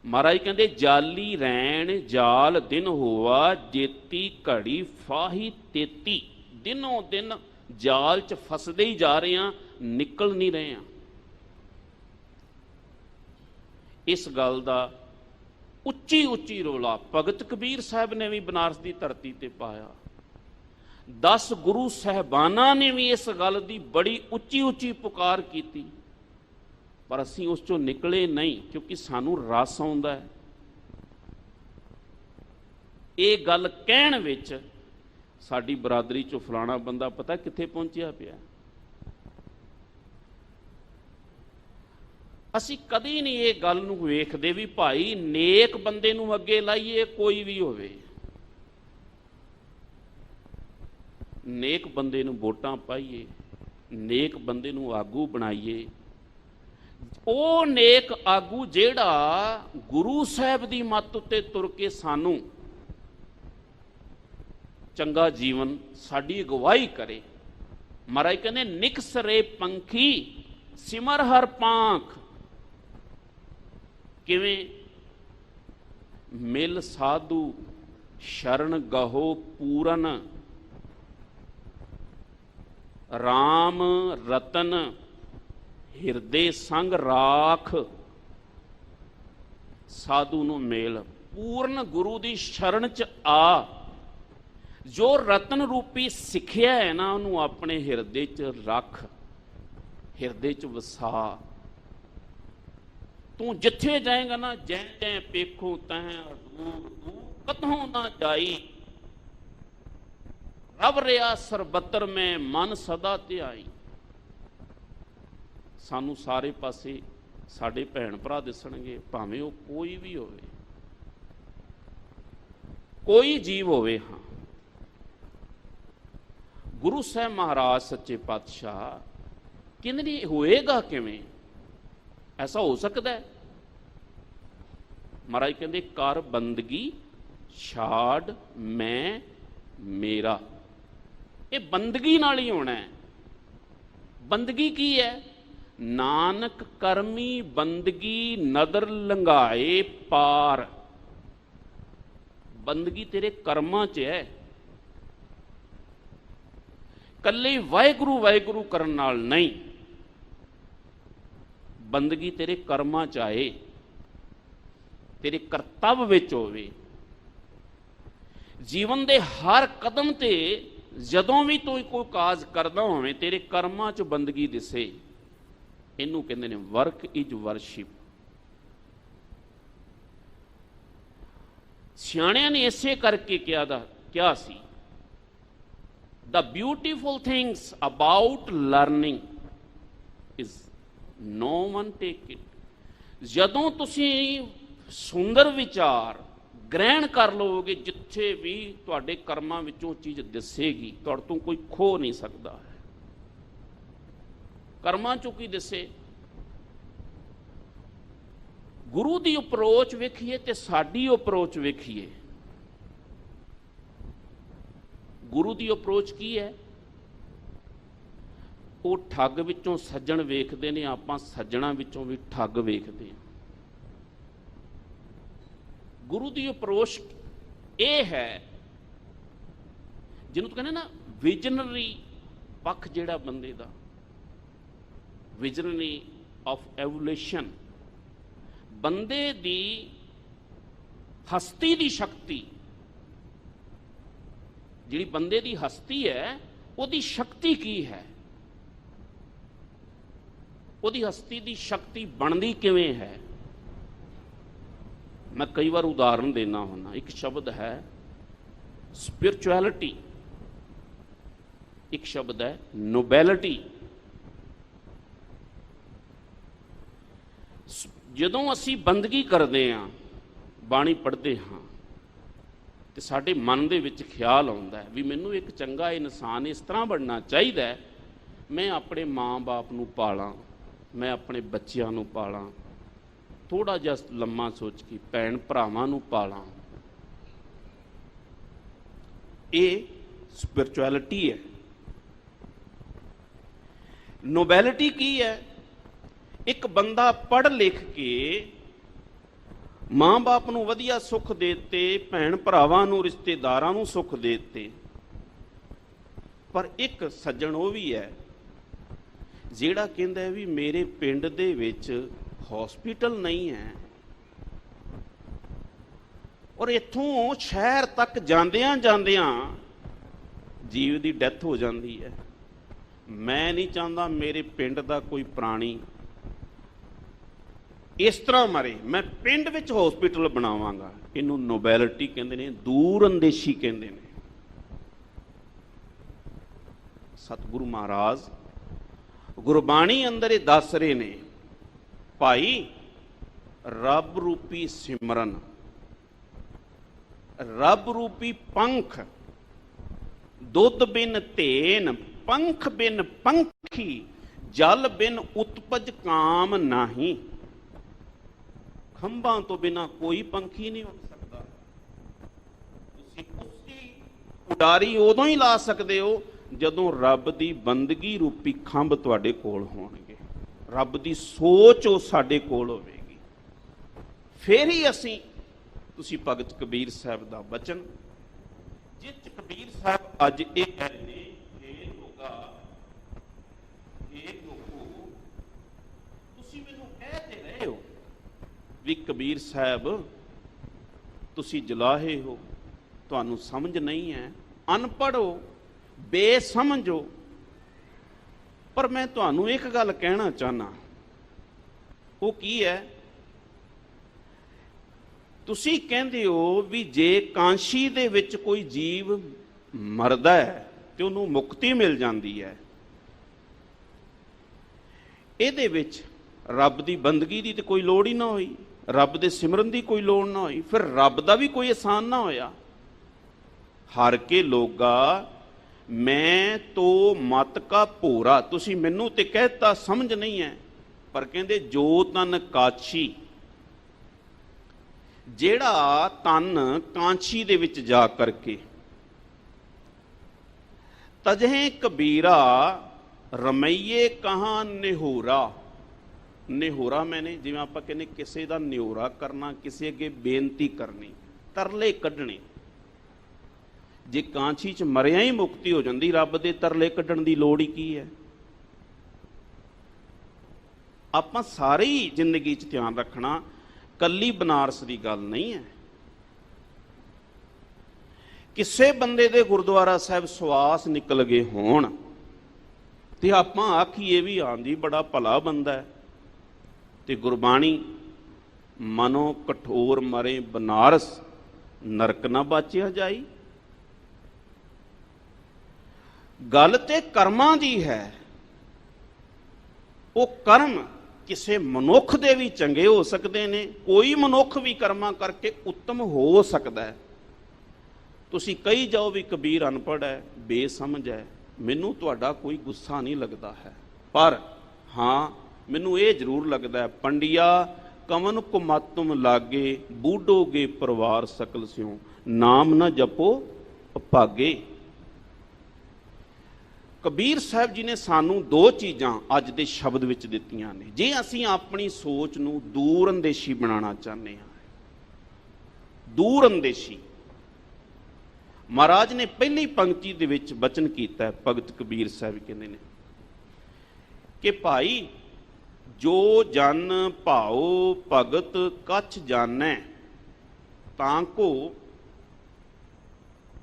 ਮਹਾਰਾਜ ਕਹਿੰਦੇ ਜਾਲੀ ਰੈਣ ਜਾਲ ਦਿਨ ਹੋਆ, ਜੇਤੀ ਘੜੀ ਫਾਹੀ ਤੇਤੀ। ਦਿਨੋਂ ਦਿਨ ਜਾਲ 'ਚ ਫਸਦੇ ਹੀ ਜਾ ਰਹੇ ਹਾਂ, ਨਿਕਲ ਨਹੀਂ ਰਹੇ ਹਾਂ। ਇਸ ਗੱਲ ਦਾ ਉੱਚੀ ਉੱਚੀ ਰੌਲਾ ਭਗਤ ਕਬੀਰ ਸਾਹਿਬ ਨੇ ਵੀ ਬਨਾਰਸ ਦੀ ਧਰਤੀ ਤੇ ਪਾਇਆ, 10 ਗੁਰੂ ਸਾਹਿਬਾਨਾਂ ਨੇ ਵੀ ਇਸ ਗੱਲ ਦੀ ਬੜੀ ਉੱਚੀ ਉੱਚੀ ਪੁਕਾਰ ਕੀਤੀ, ਪਰ ਅਸੀਂ ਉਸ ਚੋਂ ਨਿਕਲੇ ਨਹੀਂ, ਕਿਉਂਕਿ ਸਾਨੂੰ ਰਸ ਆਉਂਦਾ ਹੈ। ਇਹ ਗੱਲ ਕਹਿਣ ਵਿੱਚ ਸਾਡੀ ਬਰਾਦਰੀ ਚੋਂ ਫਲਾਣਾ ਬੰਦਾ ਪਤਾ ਕਿੱਥੇ ਪਹੁੰਚਿਆ ਪਿਆ। ਅਸੀਂ ਕਦੀ ਨਹੀਂ ਇਹ ਗੱਲ ਨੂੰ ਵੇਖਦੇ ਵੀ ਭਾਈ ਨੇਕ ਬੰਦੇ ਨੂੰ ਅੱਗੇ ਲਾਈਏ, ਕੋਈ ਵੀ ਹੋਵੇ, ਨੇਕ ਬੰਦੇ ਨੂੰ ਵੋਟਾਂ ਪਾਈਏ, ਨੇਕ ਬੰਦੇ ਨੂੰ ਆਗੂ ਬਣਾਈਏ। ਉਹ ਨੇਕ ਆਗੂ ਜਿਹੜਾ ਗੁਰੂ ਸਾਹਿਬ ਦੀ ਮੱਤ ਉੱਤੇ ਤੁਰ ਕੇ ਸਾਨੂੰ ਚੰਗਾ ਜੀਵਨ, ਸਾਡੀ ਅਗਵਾਈ ਕਰੇ। ਮਹਾਰਾਜ ਕਹਿੰਦੇ ਨਿਕਸਰੇ ਪੰਖੀ ਸਿਮਰ ਹਰ ਪਾਂਖ। ਕਿਵੇਂ? ਮਿਲ ਸਾਧੂ ਸ਼ਰਨ ਗਹੋ ਪੂਰਨ, ਰਾਮ ਰਤਨ ਹਿਰਦੇ ਸੰਗ ਰਾਖ। ਸਾਧੂ ਨੂੰ ਮੇਲ, ਪੂਰਨ ਗੁਰੂ ਦੀ ਸ਼ਰਨ ਚ ਆ। ਜੋ ਰਤਨ ਰੂਪੀ ਸਿੱਖਿਆ ਹੈ ਨਾ, ਉਹਨੂੰ ਆਪਣੇ ਹਿਰਦੇ ਚ ਰੱਖ, ਹਿਰਦੇ ਚ ਵਸਾ। ਤੂੰ ਜਿੱਥੇ ਜਾਏਗਾ ਨਾ, ਜੈ ਜੈ ਪੇਖੋ ਤੈਂ ਕਤਹੋਂ ਨਾ ਜਾਈ। ਰਬ ਰਿਆ ਸਰਬੱਤਰ ਮੈਂ ਮਨ ਸਦਾ ਧਿਆਈ। ਸਾਨੂੰ ਸਾਰੇ ਪਾਸੇ ਸਾਡੇ ਭੈਣ ਭਰਾ ਦਿਸਣਗੇ, ਭਾਵੇਂ ਉਹ ਕੋਈ ਵੀ ਹੋਵੇ, ਕੋਈ ਜੀਵ ਹੋਵੇ। ਹਾਂ, ਗੁਰੂ ਸਾਹਿਬ ਮਹਾਰਾਜ ਸੱਚੇ ਪਾਤਸ਼ਾਹ ਕਹਿੰਦੇ ਨੇ ਹੋਏਗਾ ਕਿਵੇਂ? ਐਸਾ ਹੋ ਸਕਦਾ ਹੈ? ਮਹਾਰਾਜ ਕਹਿੰਦੇ ਕਰ ਬੰਦਗੀ ਛਾੜ ਮੈਂ ਮੇਰਾ। ਇਹ ਬੰਦਗੀ ਨਾਲ ਹੀ ਹੋਣਾ ਹੈ। ਬੰਦਗੀ ਕੀ ਹੈ? ਨਾਨਕ ਕਰਮੀ ਬੰਦਗੀ ਨਦਰ ਲੰਘਾਏ ਪਾਰ। ਬੰਦਗੀ ਤੇਰੇ ਕਰਮਾਂ 'ਚ ਹੈ, ਕੱਲੇ ਵਾਹਿਗੁਰੂ ਵਾਹਿਗੁਰੂ ਕਰਨ ਨਾਲ ਨਹੀਂ। ਬੰਦਗੀ ਤੇਰੇ ਕਰਮਾਂ 'ਚ ਆਏ, ਤੇਰੇ ਕਰਤੱਵ ਵਿੱਚ ਹੋਵੇ। ਜੀਵਨ ਦੇ ਹਰ ਕਦਮ ਤੇ ਜਦੋਂ ਵੀ ਤੂੰ ਕੋਈ ਕਾਜ ਕਰਦਾ ਹੋਵੇਂ, ਤੇਰੇ ਕਰਮਾਂ 'ਚ ਬੰਦਗੀ ਦਿਸੇ। ਇਹਨੂੰ ਕਹਿੰਦੇ ਨੇ ਵਰਕ ਇਜ਼ ਵਰਸ਼ਿਪ। ਸਿਆਣਿਆਂ ਨੇ ਇਸੇ ਕਰਕੇ ਕਿਹਾ ਸੀ, the beautiful things about learning is no one take it। ਜਦੋਂ ਤੁਸੀਂ ਸੁੰਦਰ ਵਿਚਾਰ ਗ੍ਰਹਿਣ ਕਰ ਲਓਗੇ, ਜਿੱਥੇ ਵੀ ਤੁਹਾਡੇ ਕਰਮਾਂ ਵਿੱਚੋਂ ਚੀਜ਼ ਦਿਸੇਗੀ, ਤੁਹਾਡੇ ਤੋਂ ਕੋਈ ਖੋ ਨਹੀਂ ਸਕਦਾ। ਕਰਮਾਂ ਚੋਂ ਕੀ ਦਿਸੇ? ਗੁਰੂ ਦੀ ਅਪਰੋਚ ਵੇਖੀਏ ਤੇ ਸਾਡੀ ਅਪਰੋਚ ਵੇਖੀਏ। ਗੁਰੂ ਦੀ ਅਪਰੋਚ ਕੀ ਹੈ? ਉਹ ਠੱਗ ਵਿੱਚੋਂ ਸੱਜਣ ਵੇਖਦੇ ਨੇ, ਆਪਾਂ ਸੱਜਣਾ ਵਿੱਚੋਂ ਵੀ ਠੱਗ ਵੇਖਦੇ ਹਾਂ। ਗੁਰੂ ਦੀ ਅਪਰੋਚ ਇਹ ਹੈ ਜਿਹਨੂੰ ਕਹਿੰਦੇ ਨਾ ਵਿਜ਼ਨਰੀ ਪੱਖ, ਜਿਹੜਾ ਬੰਦੇ ਦਾ ਵਿਜ਼ਨਰੀ ਆਫ ਐਵੋਲੂਸ਼ਨ, ਬੰਦੇ ਦੀ ਹਸਤੀ ਦੀ ਸ਼ਕਤੀ, ਜਿਹੜੀ ਬੰਦੇ ਦੀ ਹਸਤੀ ਹੈ, ਉਹਦੀ ਸ਼ਕਤੀ ਕੀ ਹੈ? ਉਹਦੀ ਹਸਤੀ ਦੀ ਸ਼ਕਤੀ ਬਣਦੀ ਕਿਵੇਂ ਹੈ? ਮੈਂ ਕਈ ਵਾਰ ਉਦਾਹਰਨ ਦੇਣਾ ਹੁੰਦਾ। ਇੱਕ ਸ਼ਬਦ ਹੈ ਸਪਿਰਚੁਅਲਿਟੀ, ਇੱਕ ਸ਼ਬਦ ਹੈ ਨੋਬੈਲਿਟੀ। ਜਦੋਂ ਅਸੀਂ ਬੰਦਗੀ ਕਰਦੇ ਹਾਂ, ਬਾਣੀ ਪੜ੍ਹਦੇ ਹਾਂ, ਤੇ ਸਾਡੇ ਮਨ ਦੇ ਵਿੱਚ ਖਿਆਲ ਆਉਂਦਾ ਹੈ ਵੀ ਮੈਨੂੰ ਇੱਕ ਚੰਗਾ ਇਨਸਾਨ ਇਸ ਤਰ੍ਹਾਂ ਬਣਨਾ ਚਾਹੀਦਾ ਹੈ, ਮੈਂ ਆਪਣੇ ਮਾਂ-ਬਾਪ ਨੂੰ ਪਾਲਾਂ, ਮੈਂ ਆਪਣੇ ਬੱਚਿਆਂ ਨੂੰ ਪਾਲਾਂ, ਥੋੜਾ ਜਿਹਾ ਲੰਮਾ ਸੋਚ ਕੇ ਭੈਣ ਭਰਾਵਾਂ ਨੂੰ ਪਾਲਾਂ। ਇਹ ਸਪਿਰਚੁਅਲਿਟੀ ਹੈ। ਨੋਬੈਲਿਟੀ ਕੀ ਹੈ? ਇੱਕ ਬੰਦਾ ਪੜ੍ਹ ਲਿਖ ਕੇ ਮਾਂ-ਬਾਪ ਨੂੰ ਵਧੀਆ ਸੁੱਖ ਦੇ ਦਿੱਤੇ, ਭੈਣ ਭਰਾਵਾਂ ਨੂੰ, ਰਿਸ਼ਤੇਦਾਰਾਂ ਨੂੰ ਸੁੱਖ ਦੇ ਦਿੱਤੇ, ਪਰ ਇੱਕ ਸੱਜਣ ਉਹ ਵੀ ਹੈ ਜਿਹੜਾ ਕਹਿੰਦਾ ਵੀ ਮੇਰੇ ਪਿੰਡ ਦੇ ਵਿੱਚ ਹਸਪੀਟਲ ਨਹੀਂ ਹੈ, ਔਰ ਇੱਥੋਂ ਸ਼ਹਿਰ ਤੱਕ ਜਾਂਦਿਆਂ ਜਾਂਦਿਆਂ ਜੀਵ ਦੀ ਡੈਥ ਹੋ ਜਾਂਦੀ ਹੈ। ਮੈਂ ਨਹੀਂ ਚਾਹੁੰਦਾ ਮੇਰੇ ਪਿੰਡ ਦਾ ਕੋਈ ਪ੍ਰਾਣੀ ਇਸ ਤਰ੍ਹਾਂ ਮਰੇ, ਮੈਂ ਪਿੰਡ ਵਿੱਚ ਹਸਪੀਟਲ ਬਣਾਵਾਂਗਾ। ਇਹਨੂੰ ਨੋਬੈਲਿਟੀ ਕਹਿੰਦੇ ਨੇ, ਦੂਰ ਅੰਦੇਸ਼ੀ ਕਹਿੰਦੇ ਨੇ। ਸਤਿਗੁਰੂ ਮਹਾਰਾਜ ਗੁਰਬਾਣੀ ਅੰਦਰ ਇਹ ਦੱਸ ਰਹੇ ਨੇ ਭਾਈ ਰੱਬ ਰੂਪੀ ਸਿਮਰਨ, ਰੱਬ ਰੂਪੀ ਪੰਖ, ਦੁੱਧ ਬਿਨ ਧੇਨ, ਪੰਖ ਬਿਨ ਪੰਖੀ, ਜਲ ਬਿਨ ਉਤਪਜ ਕਾਮ ਨਹੀਂ। ਖੰਭਾਂ ਤੋਂ ਬਿਨਾ ਕੋਈ ਪੰਖੀ ਨਹੀਂ ਉੱਡ ਸਕਦਾ। ਤੁਸੀਂ ਉਸਦੀ ਉਡਾਰੀ ਉਦੋਂ ਹੀ ਲਾ ਸਕਦੇ ਹੋ ਜਦੋਂ ਰੱਬ ਦੀ ਬੰਦਗੀ ਰੂਪੀ ਖੰਭ ਤੁਹਾਡੇ ਕੋਲ ਹੋਣਗੇ, ਰੱਬ ਦੀ ਸੋਚ ਉਹ ਸਾਡੇ ਕੋਲ ਹੋਵੇਗੀ, ਫਿਰ ਹੀ ਅਸੀਂ। ਤੁਸੀਂ ਭਗਤ ਕਬੀਰ ਸਾਹਿਬ ਦਾ ਬਚਨ, ਜਿਸ 'ਚ ਕਬੀਰ ਸਾਹਿਬ ਅੱਜ ਇਹ ਕਹਿ ਰਹੇ ਨੇ, ਇਹ ਲੋਕੋ ਤੁਸੀਂ ਮੈਨੂੰ ਕਹਿ ਤੇ ਰਹੇ ਹੋ ਵੀ ਕਬੀਰ ਸਾਹਿਬ ਤੁਸੀਂ ਜਲਾਹੇ ਹੋ, ਤੁਹਾਨੂੰ ਸਮਝ ਨਹੀਂ ਹੈ, ਅਨਪੜ੍ਹ ਹੋ, ਬੇਸਮਝ ਹੋ। ਪਰ ਮੈਂ ਤੁਹਾਨੂੰ ਇੱਕ ਗੱਲ ਕਹਿਣਾ ਚਾਹਨਾ, ਉਹ ਕੀ ਹੈ? ਤੁਸੀਂ ਕਹਿੰਦੇ ਹੋ ਵੀ ਜੇ ਕਾਂਸ਼ੀ ਦੇ ਵਿੱਚ ਕੋਈ ਜੀਵ ਮਰਦਾ ਹੈ ਤੇ ਉਹਨੂੰ ਮੁਕਤੀ ਮਿਲ ਜਾਂਦੀ ਹੈ, ਇਹਦੇ ਵਿੱਚ ਰੱਬ ਦੀ ਬੰਦਗੀ ਦੀ ਤੇ ਕੋਈ ਲੋੜ ਹੀ ਨਾ ਹੋਈ, ਰੱਬ ਦੇ ਸਿਮਰਨ ਦੀ ਕੋਈ ਲੋੜ ਨਾ ਹੋਈ, ਫਿਰ ਰੱਬ ਦਾ ਵੀ ਕੋਈ ਅਹਿਸਾਨ ਨਾ ਹੋਇਆ। ਹਰ ਕੇ ਲੋਗਾ ਮੈਂ ਤੋ ਮਤ ਕਾ ਭੋਰਾ, ਤੁਸੀਂ ਮੈਨੂੰ ਤੇ ਕਹਿਤਾ ਸਮਝ ਨਹੀਂ ਹੈ, ਪਰ ਕਹਿੰਦੇ ਜੋ ਤਨ ਕਾਛੀ, ਜਿਹੜਾ ਤਨ ਕਾਂਛੀ ਦੇ ਵਿੱਚ ਜਾ ਕਰਕੇ, ਤਜਹਿ ਕਬੀਰਾ ਰਮਈਏ ਕਹਾਂ ਨਿਹੋਰਾ। ਨਿਹੋਰਾ ਮੈਨੇ ਜਿਵੇਂ ਆਪਾਂ ਕਹਿੰਦੇ ਕਿਸੇ ਦਾ ਨਿਹੋਰਾ ਕਰਨਾ, ਕਿਸੇ ਅੱਗੇ ਬੇਨਤੀ ਕਰਨੀ, ਤਰਲੇ ਕੱਢਣੇ। ਜੇ ਕਾਂਛੀ 'ਚ ਮਰਿਆ ਹੀ ਮੁਕਤੀ ਹੋ ਜਾਂਦੀ, ਰੱਬ ਦੇ ਤਰਲੇ ਕੱਢਣ ਦੀ ਲੋੜ ਹੀ ਕੀ ਹੈ? ਆਪਾਂ ਸਾਰੀ ਜ਼ਿੰਦਗੀ 'ਚ ਧਿਆਨ ਰੱਖਣਾ, ਕੱਲੀ ਬਨਾਰਸ ਦੀ ਗੱਲ ਨਹੀਂ ਹੈ। ਕਿਸੇ ਬੰਦੇ ਦੇ ਗੁਰਦੁਆਰਾ ਸਾਹਿਬ ਸਵਾਸ ਨਿਕਲ ਗਏ ਹੋਣ ਤੇ ਆਪਾਂ ਆਖੀਏ ਵੀ ਹਾਂਜੀ ਬੜਾ ਭਲਾ ਬੰਦਾ ਹੈ, ਤੇ ਗੁਰਬਾਣੀ ਮਨੋ ਕਠੋਰ ਮਰੇ ਬਨਾਰਸ ਨਰਕ ਨਾ ਬਾਚਿਆ ਜਾਈ। ਗੱਲ ਤੇ ਕਰਮਾਂ ਦੀ ਹੈ। ਉਹ ਕਰਮ ਕਿਸੇ ਮਨੁੱਖ ਦੇ ਵੀ ਚੰਗੇ ਹੋ ਸਕਦੇ ਨੇ, ਕੋਈ ਮਨੁੱਖ ਵੀ ਕਰਮਾਂ ਕਰਕੇ ਉੱਤਮ ਹੋ ਸਕਦਾ ਹੈ। ਤੁਸੀਂ ਕਹੀ ਜਾਓ ਵੀ ਕਬੀਰ ਅਨਪੜ੍ਹ ਹੈ, ਬੇਸਮਝ ਹੈ, ਮੈਨੂੰ ਤੁਹਾਡਾ ਕੋਈ ਗੁੱਸਾ ਨਹੀਂ ਲੱਗਦਾ ਹੈ, ਪਰ ਹਾਂ ਮੈਨੂੰ ਇਹ ਜ਼ਰੂਰ ਲੱਗਦਾ ਹੈ, ਪੰਡਿਆ ਕਵਨ ਕੁਮਤੁਮ ਲਾਗੇ, ਬੂਢੋਗੇ ਪਰਿਵਾਰ ਸਕਲ ਸਿਉ, ਨਾਮ ਨਾ ਜਪੋ ਭਾਗੇ। ਕਬੀਰ ਸਾਹਿਬ ਜੀ ਨੇ ਸਾਨੂੰ ਦੋ ਚੀਜ਼ਾਂ ਅੱਜ ਦੇ ਸ਼ਬਦ ਵਿੱਚ ਦਿੱਤੀਆਂ ਨੇ। ਜੇ ਅਸੀਂ ਆਪਣੀ ਸੋਚ ਨੂੰ ਦੂਰ ਅੰਦੇਸ਼ੀ ਬਣਾਉਣਾ ਚਾਹੁੰਦੇ ਹਾਂ, ਦੂਰ ਅੰਦੇਸ਼ੀ, ਮਹਾਰਾਜ ਨੇ ਪਹਿਲੀ ਪੰਕਤੀ ਦੇ ਵਿੱਚ ਬਚਨ ਕੀਤਾ, ਭਗਤ ਕਬੀਰ ਸਾਹਿਬ ਕਹਿੰਦੇ ਨੇ ਕਿ ਭਾਈ ਜੋ ਜਨ ਭਾਉ ਭਗਤ ਕਛ ਜਾਣੈ, ਤਾਂ ਕੋ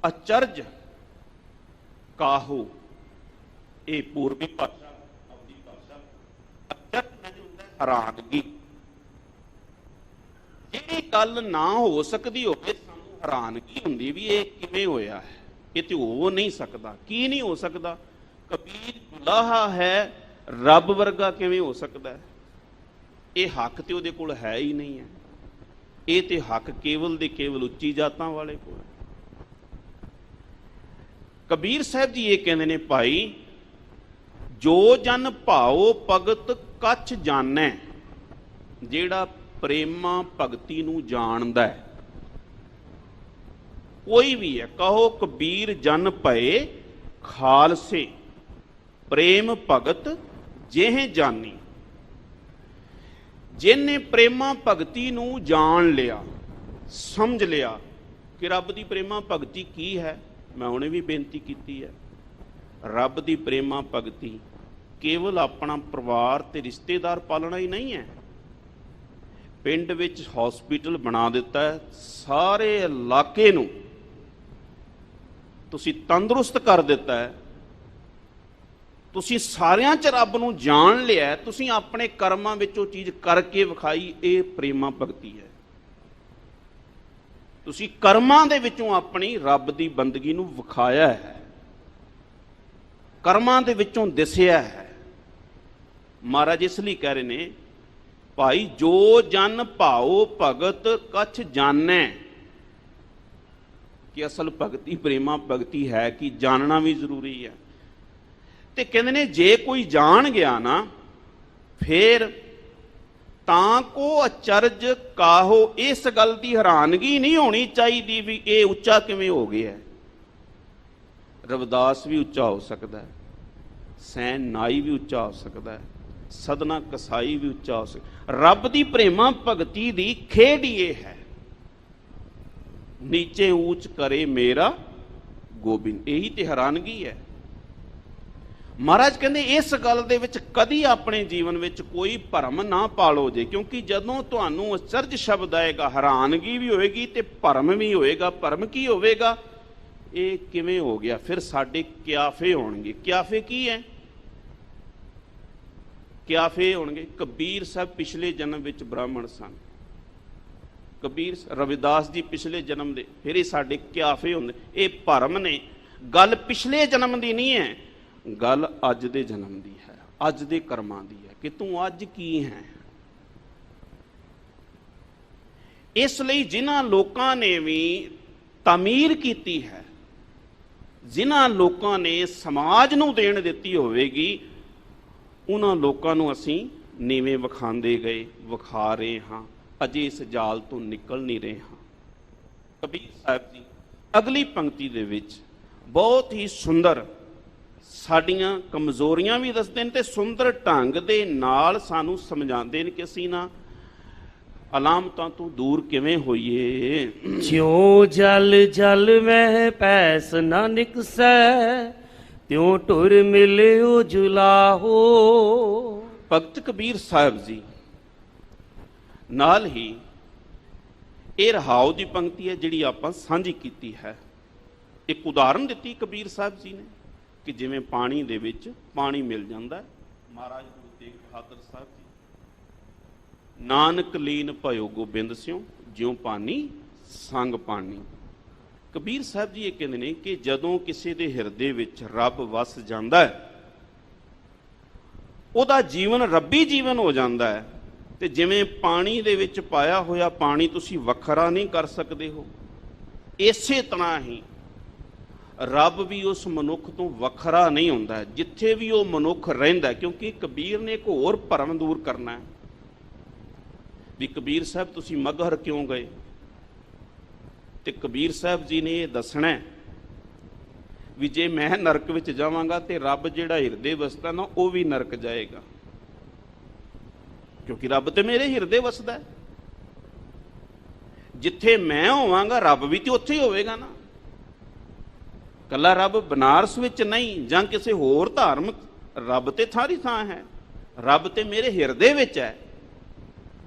ਅਚਰਜ ਕਾਹੂ। ਇਹ ਪੂਰਬੀ ਭਾਸ਼ਾ, ਅਵਧੀ ਭਾਸ਼ਾ। ਅਚਰਜ ਮੈਨੂੰ ਹੁੰਦਾ ਹੈਰਾਨਗੀ, ਜਿਹੜੀ ਗੱਲ ਨਾ ਹੋ ਸਕਦੀ ਹੋਵੇ ਸਾਨੂੰ ਹੈਰਾਨਗੀ ਹੁੰਦੀ ਵੀ ਇਹ ਕਿਵੇਂ ਹੋਇਆ ਹੈ, ਇਹ ਤੇ ਹੋ ਨਹੀਂ ਸਕਦਾ। ਕੀ ਨਹੀਂ ਹੋ ਸਕਦਾ? ਕਬੀਰ ਗੁਲਾਹਾ ਹੈ, ਰੱਬ ਵਰਗਾ ਕਿਵੇਂ ਹੋ ਸਕਦਾ ਹੈ? ਇਹ ਹੱਕ ਤੇ ਉਹਦੇ ਕੋਲ ਹੈ ਹੀ ਨਹੀਂ ਹੈ। ਇਹ ਤੇ ਹੱਕ ਕੇਵਲ ਦੇ ਕੇਵਲ ਉੱਚੀ ਜਾਤਾਂ ਵਾਲੇ ਕੋਲ। ਕਬੀਰ ਸਾਹਿਬ ਜੀ ਇਹ ਕਹਿੰਦੇ ਨੇ, ਭਾਈ ਜੋ ਜਨ ਭਾਉ ਭਗਤ ਕਛ ਜਾਣੈ, ਜਿਹੜਾ ਪ੍ਰੇਮਾ ਭਗਤੀ ਨੂੰ ਜਾਣਦਾ ਹੈ, ਕੋਈ ਵੀ ਹੈ, ਕਹੋ ਕਬੀਰ ਜਨ ਭਏ ਖਾਲਸੇ, ਪ੍ਰੇਮ ਭਗਤ ਜਿਹੇ ਜਾਨੀ। ਜਿਹਨੇ ਪ੍ਰੇਮਾ ਭਗਤੀ ਨੂੰ ਜਾਣ ਲਿਆ, ਸਮਝ ਲਿਆ ਕਿ ਰੱਬ ਦੀ ਪ੍ਰੇਮਾ ਭਗਤੀ ਕੀ ਹੈ। ਮੈਂ ਹੁਣੇ ਵੀ ਬੇਨਤੀ ਕੀਤੀ ਹੈ, ਰੱਬ ਦੀ ਪ੍ਰੇਮਾ ਭਗਤੀ ਕੇਵਲ ਆਪਣਾ ਪਰਿਵਾਰ ਤੇ ਰਿਸ਼ਤੇਦਾਰ ਪਾਲਣਾ ਹੀ ਨਹੀਂ ਹੈ। ਪਿੰਡ ਵਿੱਚ ਹਸਪੀਟਲ ਬਣਾ ਦਿੱਤਾ ਹੈ, ਸਾਰੇ ਇਲਾਕੇ ਨੂੰ ਤੁਸੀਂ ਤੰਦਰੁਸਤ ਕਰ ਦਿੱਤਾ ਹੈ, ਤੁਸੀਂ ਸਾਰਿਆਂ 'ਚ ਰੱਬ ਨੂੰ ਜਾਣ ਲਿਆ, ਤੁਸੀਂ ਆਪਣੇ ਕਰਮਾਂ ਵਿੱਚ ਉਹ ਚੀਜ਼ ਕਰਕੇ ਵਿਖਾਈ। ਇਹ ਪ੍ਰੇਮਾ ਭਗਤੀ ਹੈ। ਤੁਸੀਂ ਕਰਮਾਂ ਦੇ ਵਿੱਚੋਂ ਆਪਣੀ ਰੱਬ ਦੀ ਬੰਦਗੀ ਨੂੰ ਵਿਖਾਇਆ ਹੈ, ਕਰਮਾਂ ਦੇ ਵਿੱਚੋਂ ਦਿਸਿਆ ਹੈ। ਮਹਾਰਾਜ ਇਸ ਲਈ ਕਹਿ ਰਹੇ ਨੇ ਭਾਈ ਜੋ ਜਨ ਭਾਉ ਭਗਤ ਕਛ ਜਾਣੈ, ਕਿ ਅਸਲ ਭਗਤੀ ਪ੍ਰੇਮਾ ਭਗਤੀ ਹੈ ਕਿ ਜਾਣਨਾ ਵੀ ਜ਼ਰੂਰੀ ਹੈ। ਤੇ ਕਹਿੰਦੇ ਨੇ ਜੇ ਕੋਈ ਜਾਣ ਗਿਆ ਨਾ ਫੇਰ ਤਾਂ ਕੋ ਅਚਰਜ ਕਾਹੋ, ਇਸ ਗੱਲ ਦੀ ਹੈਰਾਨਗੀ ਨਹੀਂ ਹੋਣੀ ਚਾਹੀਦੀ ਵੀ ਇਹ ਉੱਚਾ ਕਿਵੇਂ ਹੋ ਗਿਆ। ਰਵਿਦਾਸ ਵੀ ਉੱਚਾ ਹੋ ਸਕਦਾ ਹੈ, ਸੈਨ ਨਾਈ ਵੀ ਉੱਚਾ ਹੋ ਸਕਦਾ ਹੈ, ਸਦਨਾ ਕਸਾਈ ਵੀ ਉੱਚਾ ਹੋ ਸਕਦਾ। ਰੱਬ ਦੀ ਪ੍ਰੇਮਾ ਭਗਤੀ ਦੀ ਖੇਡ ਹੀ ਇਹ ਹੈ, ਨੀਚੇ ਊਚ ਕਰੇ ਮੇਰਾ ਗੋਬਿੰਦ। ਇਹੀ ਤੇ ਹੈਰਾਨਗੀ ਹੈ। ਮਹਾਰਾਜ ਕਹਿੰਦੇ ਇਸ ਗੱਲ ਦੇ ਵਿੱਚ ਕਦੀ ਆਪਣੇ ਜੀਵਨ ਵਿੱਚ ਕੋਈ ਭਰਮ ਨਾ ਪਾਲੋ ਜੇ, ਕਿਉਂਕਿ ਜਦੋਂ ਤੁਹਾਨੂੰ ਅਚਰਜ ਸ਼ਬਦ ਆਏਗਾ ਹੈਰਾਨਗੀ ਵੀ ਹੋਏਗੀ ਤੇ ਭਰਮ ਵੀ ਹੋਏਗਾ। ਭਰਮ ਕੀ ਹੋਵੇਗਾ, ਇਹ ਕਿਵੇਂ ਹੋ ਗਿਆ, ਫਿਰ ਸਾਡੇ ਕਿਆਫੇ ਹੋਣਗੇ। ਕਿਆਫੇ ਕੀ ਹੈ? ਕਿਆਫੇ ਹੋਣਗੇ ਕਬੀਰ ਸਾਹਿਬ ਪਿਛਲੇ ਜਨਮ ਵਿੱਚ ਬ੍ਰਾਹਮਣ ਸਨ, ਕਬੀਰ ਰਵਿਦਾਸ ਜੀ ਪਿਛਲੇ ਜਨਮ ਦੇ, ਫਿਰ ਇਹ ਸਾਡੇ ਕਿਆਫੇ ਹੁੰਦੇ। ਇਹ ਭਰਮ ਨੇ, ਗੱਲ ਪਿਛਲੇ ਜਨਮ ਦੀ ਨਹੀਂ ਹੈ, ਗੱਲ ਅੱਜ ਦੇ ਜਨਮ ਦੀ ਹੈ, ਅੱਜ ਦੇ ਕਰਮਾਂ ਦੀ ਹੈ ਕਿ ਤੂੰ ਅੱਜ ਕੀ ਹੈ। ਇਸ ਲਈ ਜਿਨ੍ਹਾਂ ਲੋਕਾਂ ਨੇ ਵੀ ਤਾਮੀਰ ਕੀਤੀ ਹੈ, ਜਿਨ੍ਹਾਂ ਲੋਕਾਂ ਨੇ ਸਮਾਜ ਨੂੰ ਦੇਣ ਦਿੱਤੀ ਹੋਵੇਗੀ, ਉਹਨਾਂ ਲੋਕਾਂ ਨੂੰ ਅਸੀਂ ਨੀਵੇਂ ਵਿਖਾਉਂਦੇ ਗਏ, ਵਿਖਾ ਰਹੇ ਹਾਂ, ਅਜੇ ਇਸ ਜਾਲ ਤੋਂ ਨਿਕਲ ਨਹੀਂ ਰਹੇ ਹਾਂ। ਕਬੀਰ ਸਾਹਿਬ ਜੀ ਅਗਲੀ ਪੰਕਤੀ ਦੇ ਵਿੱਚ ਬਹੁਤ ਹੀ ਸੁੰਦਰ ਸਾਡੀਆਂ ਕਮਜ਼ੋਰੀਆਂ ਵੀ ਦੱਸਦੇ ਨੇ ਤੇ ਸੁੰਦਰ ਢੰਗ ਦੇ ਨਾਲ ਸਾਨੂੰ ਸਮਝਾਉਂਦੇ ਨੇ ਕਿ ਅਸੀਂ ਨਾ ਅਲਾਮਤਾਂ ਤੋਂ ਦੂਰ ਕਿਵੇਂ ਹੋਈਏ। ਜਿਉ ਜਲ ਜਲ ਮਹਿ ਪੈਸ ਨਾ ਨਿਕਸੈ, ਤਿਉ ਟੁਰ ਮਿਲਿਓ ਜੁਲਾਹੋ। ਭਗਤ ਕਬੀਰ ਸਾਹਿਬ ਜੀ ਨਾਲ ਹੀ ਇਹ ਰਹਾਉ ਦੀ ਪੰਕਤੀ ਹੈ ਜਿਹੜੀ ਆਪਾਂ ਸਾਂਝੀ ਕੀਤੀ ਹੈ। ਇੱਕ ਉਦਾਹਰਨ ਦਿੱਤੀ ਕਬੀਰ ਸਾਹਿਬ ਜੀ ਨੇ ਕਿ ਜਿਵੇਂ ਪਾਣੀ ਦੇ ਵਿੱਚ ਪਾਣੀ ਮਿਲ ਜਾਂਦਾ ਹੈ। ਮਹਾਰਾਜ ਗੁਰੂ ਤੇਗ ਬਹਾਦਰ ਸਾਹਿਬ ਜੀ, ਨਾਨਕ ਲੀਨ ਭਇਓ ਗੋਬਿੰਦ ਸਿਉ, ਜਿਉ ਪਾਣੀ ਸੰਗ ਪਾਣੀ। ਕਬੀਰ ਸਾਹਿਬ ਜੀ ਇਹ ਕਹਿੰਦੇ ਨੇ ਕਿ ਜਦੋਂ ਕਿਸੇ ਦੇ ਹਿਰਦੇ ਵਿੱਚ ਰੱਬ ਵਸ ਜਾਂਦਾ ਹੈ, ਉਹਦਾ ਜੀਵਨ ਰੱਬੀ ਜੀਵਨ ਹੋ ਜਾਂਦਾ ਹੈ। ਤੇ ਜਿਵੇਂ ਪਾਣੀ ਦੇ ਵਿੱਚ ਪਾਇਆ ਹੋਇਆ ਪਾਣੀ ਤੁਸੀਂ ਵੱਖਰਾ ਨਹੀਂ ਕਰ ਸਕਦੇ ਹੋ, ਇਸੇ ਤਰ੍ਹਾਂ ਹੀ ਰੱਬ ਵੀ ਉਸ ਮਨੁੱਖ ਤੋਂ ਵੱਖਰਾ ਨਹੀਂ ਹੁੰਦਾ ਜਿੱਥੇ ਵੀ ਉਹ ਮਨੁੱਖ ਰਹਿੰਦਾ। ਕਿਉਂਕਿ ਕਬੀਰ ਨੇ ਇੱਕ ਹੋਰ ਭਰਮ ਦੂਰ ਕਰਨਾ ਹੈ ਵੀ ਕਬੀਰ ਸਾਹਿਬ ਤੁਸੀਂ ਮਗਹਰ ਕਿਉਂ ਗਏ, ਤੇ ਕਬੀਰ ਸਾਹਿਬ ਜੀ ਨੇ ਇਹ ਦੱਸਣਾ ਵੀ ਜੇ ਮੈਂ ਨਰਕ ਵਿੱਚ ਜਾਵਾਂਗਾ ਤੇ ਰੱਬ ਜਿਹੜਾ ਹਿਰਦੇ ਵਸਦਾ ਨਾ ਉਹ ਵੀ ਨਰਕ ਜਾਏਗਾ, ਕਿਉਂਕਿ ਰੱਬ ਤੇ ਮੇਰੇ ਹਿਰਦੇ ਵਸਦਾ। ਜਿੱਥੇ ਮੈਂ ਹੋਵਾਂਗਾ ਰੱਬ ਵੀ ਤੇ ਉੱਥੇ ਹੀ ਹੋਵੇਗਾ ਨਾ। ਕੱਲਾ ਰੱਬ ਬਨਾਰਸ ਵਿੱਚ ਨਹੀਂ ਜਾਂ ਕਿਸੇ ਹੋਰ ਧਾਰਮਿਕ, ਰੱਬ ਤੇ ਸਾਰੀ ਥਾਂ ਹੈ, ਰੱਬ ਤੇ ਮੇਰੇ ਹਿਰਦੇ ਵਿੱਚ ਹੈ।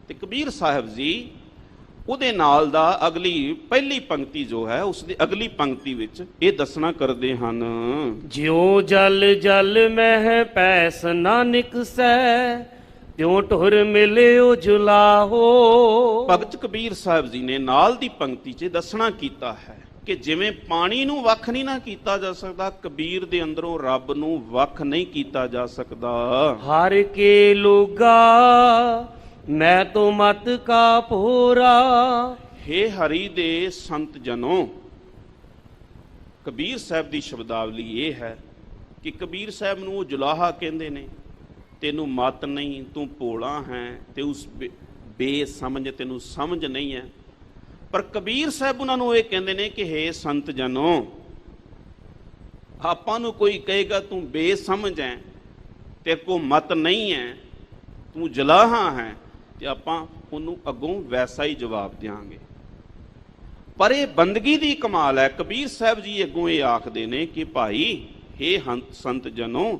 ਤੇ ਕਬੀਰ ਸਾਹਿਬ ਜੀ ਉਹਦੇ ਨਾਲ ਦਾ ਅਗਲੀ ਪਹਿਲੀ ਪੰਕਤੀ ਜੋ ਹੈ ਉਸ ਦੀ ਅਗਲੀ ਪੰਕਤੀ ਵਿੱਚ ਇਹ ਦੱਸਣਾ ਕਰਦੇ ਹਨ। ਜਿਉ ਜਲ ਜਲ ਮਹਿ ਪੈਸ ਨਾ ਨਿਕਸੈ, ਤਿਉ ਟੁਰ ਮਿਲਿਓ ਜੁਲਾਹੋ। ਭਗਤ ਕਬੀਰ ਸਾਹਿਬ ਜੀ ਨੇ ਨਾਲ ਦੀ ਪੰਕਤੀ 'ਚ ਦੱਸਣਾ ਕੀਤਾ ਹੈ ਕਿ ਜਿਵੇਂ ਪਾਣੀ ਨੂੰ ਵੱਖ ਨਹੀਂ ਨਾ ਕੀਤਾ ਜਾ ਸਕਦਾ, ਕਬੀਰ ਦੇ ਅੰਦਰੋਂ ਰੱਬ ਨੂੰ ਵੱਖ ਨਹੀਂ ਕੀਤਾ ਜਾ ਸਕਦਾ। ਹਰ ਕੇ ਲੋਗਾ ਮੈਂ ਤੋ ਮਤ ਕਾ ਭੋਰਾ। ਹੇ ਹਰੀ ਦੇ ਸੰਤ ਜਨੋ, ਕਬੀਰ ਸਾਹਿਬ ਦੀ ਸ਼ਬਦਾਵਲੀ ਇਹ ਹੈ ਕਿ ਕਬੀਰ ਸਾਹਿਬ ਨੂੰ ਉਹ ਜੁਲਾਹਾ ਕਹਿੰਦੇ ਨੇ, ਤੈਨੂੰ ਮਤ ਨਹੀਂ, ਤੂੰ ਭੋਲਾ ਹੈ ਤੇ ਉਸ ਬੇਸਮਝ, ਤੈਨੂੰ ਸਮਝ ਨਹੀਂ ਹੈ। ਪਰ ਕਬੀਰ ਸਾਹਿਬ ਉਹਨਾਂ ਨੂੰ ਇਹ ਕਹਿੰਦੇ ਨੇ ਕਿ ਹੇ ਸੰਤ ਜਨੋ, ਆਪਾਂ ਨੂੰ ਕੋਈ ਕਹੇਗਾ ਤੂੰ ਬੇਸਮਝ ਹੈ, ਤੇਰੇ ਕੋਲ ਮਤ ਨਹੀਂ ਹੈ, ਤੂੰ ਜੁਲਾਹਾ ਹੈ, ਤੇ ਆਪਾਂ ਉਹਨੂੰ ਅੱਗੋਂ ਵੈਸਾ ਹੀ ਜਵਾਬ ਦਿਆਂਗੇ। ਪਰ ਇਹ ਬੰਦਗੀ ਦੀ ਕਮਾਲ ਹੈ। ਕਬੀਰ ਸਾਹਿਬ ਜੀ ਅੱਗੋਂ ਇਹ ਆਖਦੇ ਨੇ ਕਿ ਭਾਈ ਹੇ ਸੰਤ ਜਨੋ,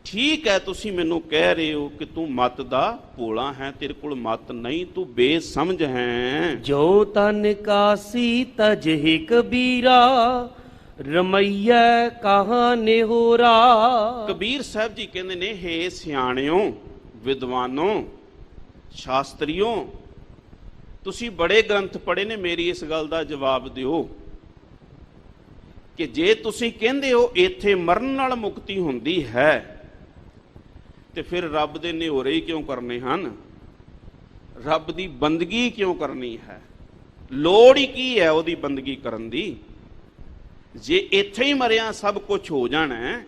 ਠੀਕ ਹੈ ਤੁਸੀਂ ਮੈਨੂੰ ਕਹਿ ਰਹੇ ਹੋ ਕਿ ਤੂੰ ਮਤ ਦਾ ਭੋਲਾ ਹੈ, ਤੇਰੇ ਕੋਲ ਮਤ ਨਹੀਂ, ਤੂੰ ਬੇਸਮਝ ਹੈ। ਜੋ ਤਨ ਕਾਸੀ ਤਜਹਿ ਕਬੀਰਾ, ਰਮਈਆ ਕਹਾ ਨਿਹੋਰਾ। ਕਬੀਰ ਸਾਹਿਬ ਜੀ ਕਹਿੰਦੇ ਨੇ ਹੇ ਸਿਆਣਿਓ, ਵਿਦਵਾਨੋ, ਸ਼ਾਸਤਰੀਓ, ਤੁਸੀਂ ਬੜੇ ਗ੍ਰੰਥ ਪੜ੍ਹੇ ਨੇ, ਮੇਰੀ ਇਸ ਗੱਲ ਦਾ ਜਵਾਬ ਦਿਓ ਕਿ ਜੇ ਤੁਸੀਂ ਕਹਿੰਦੇ ਹੋ ਇੱਥੇ ਮਰਨ ਨਾਲ ਮੁਕਤੀ ਹੁੰਦੀ ਹੈ ਤੇ ਫਿਰ ਰੱਬ ਦੇ ਨਿਹੋਰੇ ਹੀ ਕਿਉਂ ਕਰਨੇ ਹਨ? ਰੱਬ ਦੀ ਬੰਦਗੀ ਕਿਉਂ ਕਰਨੀ ਹੈ, ਲੋੜ ਹੀ ਕੀ ਹੈ ਉਹਦੀ ਬੰਦਗੀ ਕਰਨ ਦੀ। ਜੇ ਇੱਥੇ ਹੀ ਮਰਿਆ ਸਭ ਕੁਝ ਹੋ ਜਾਣਾ ਹੈ,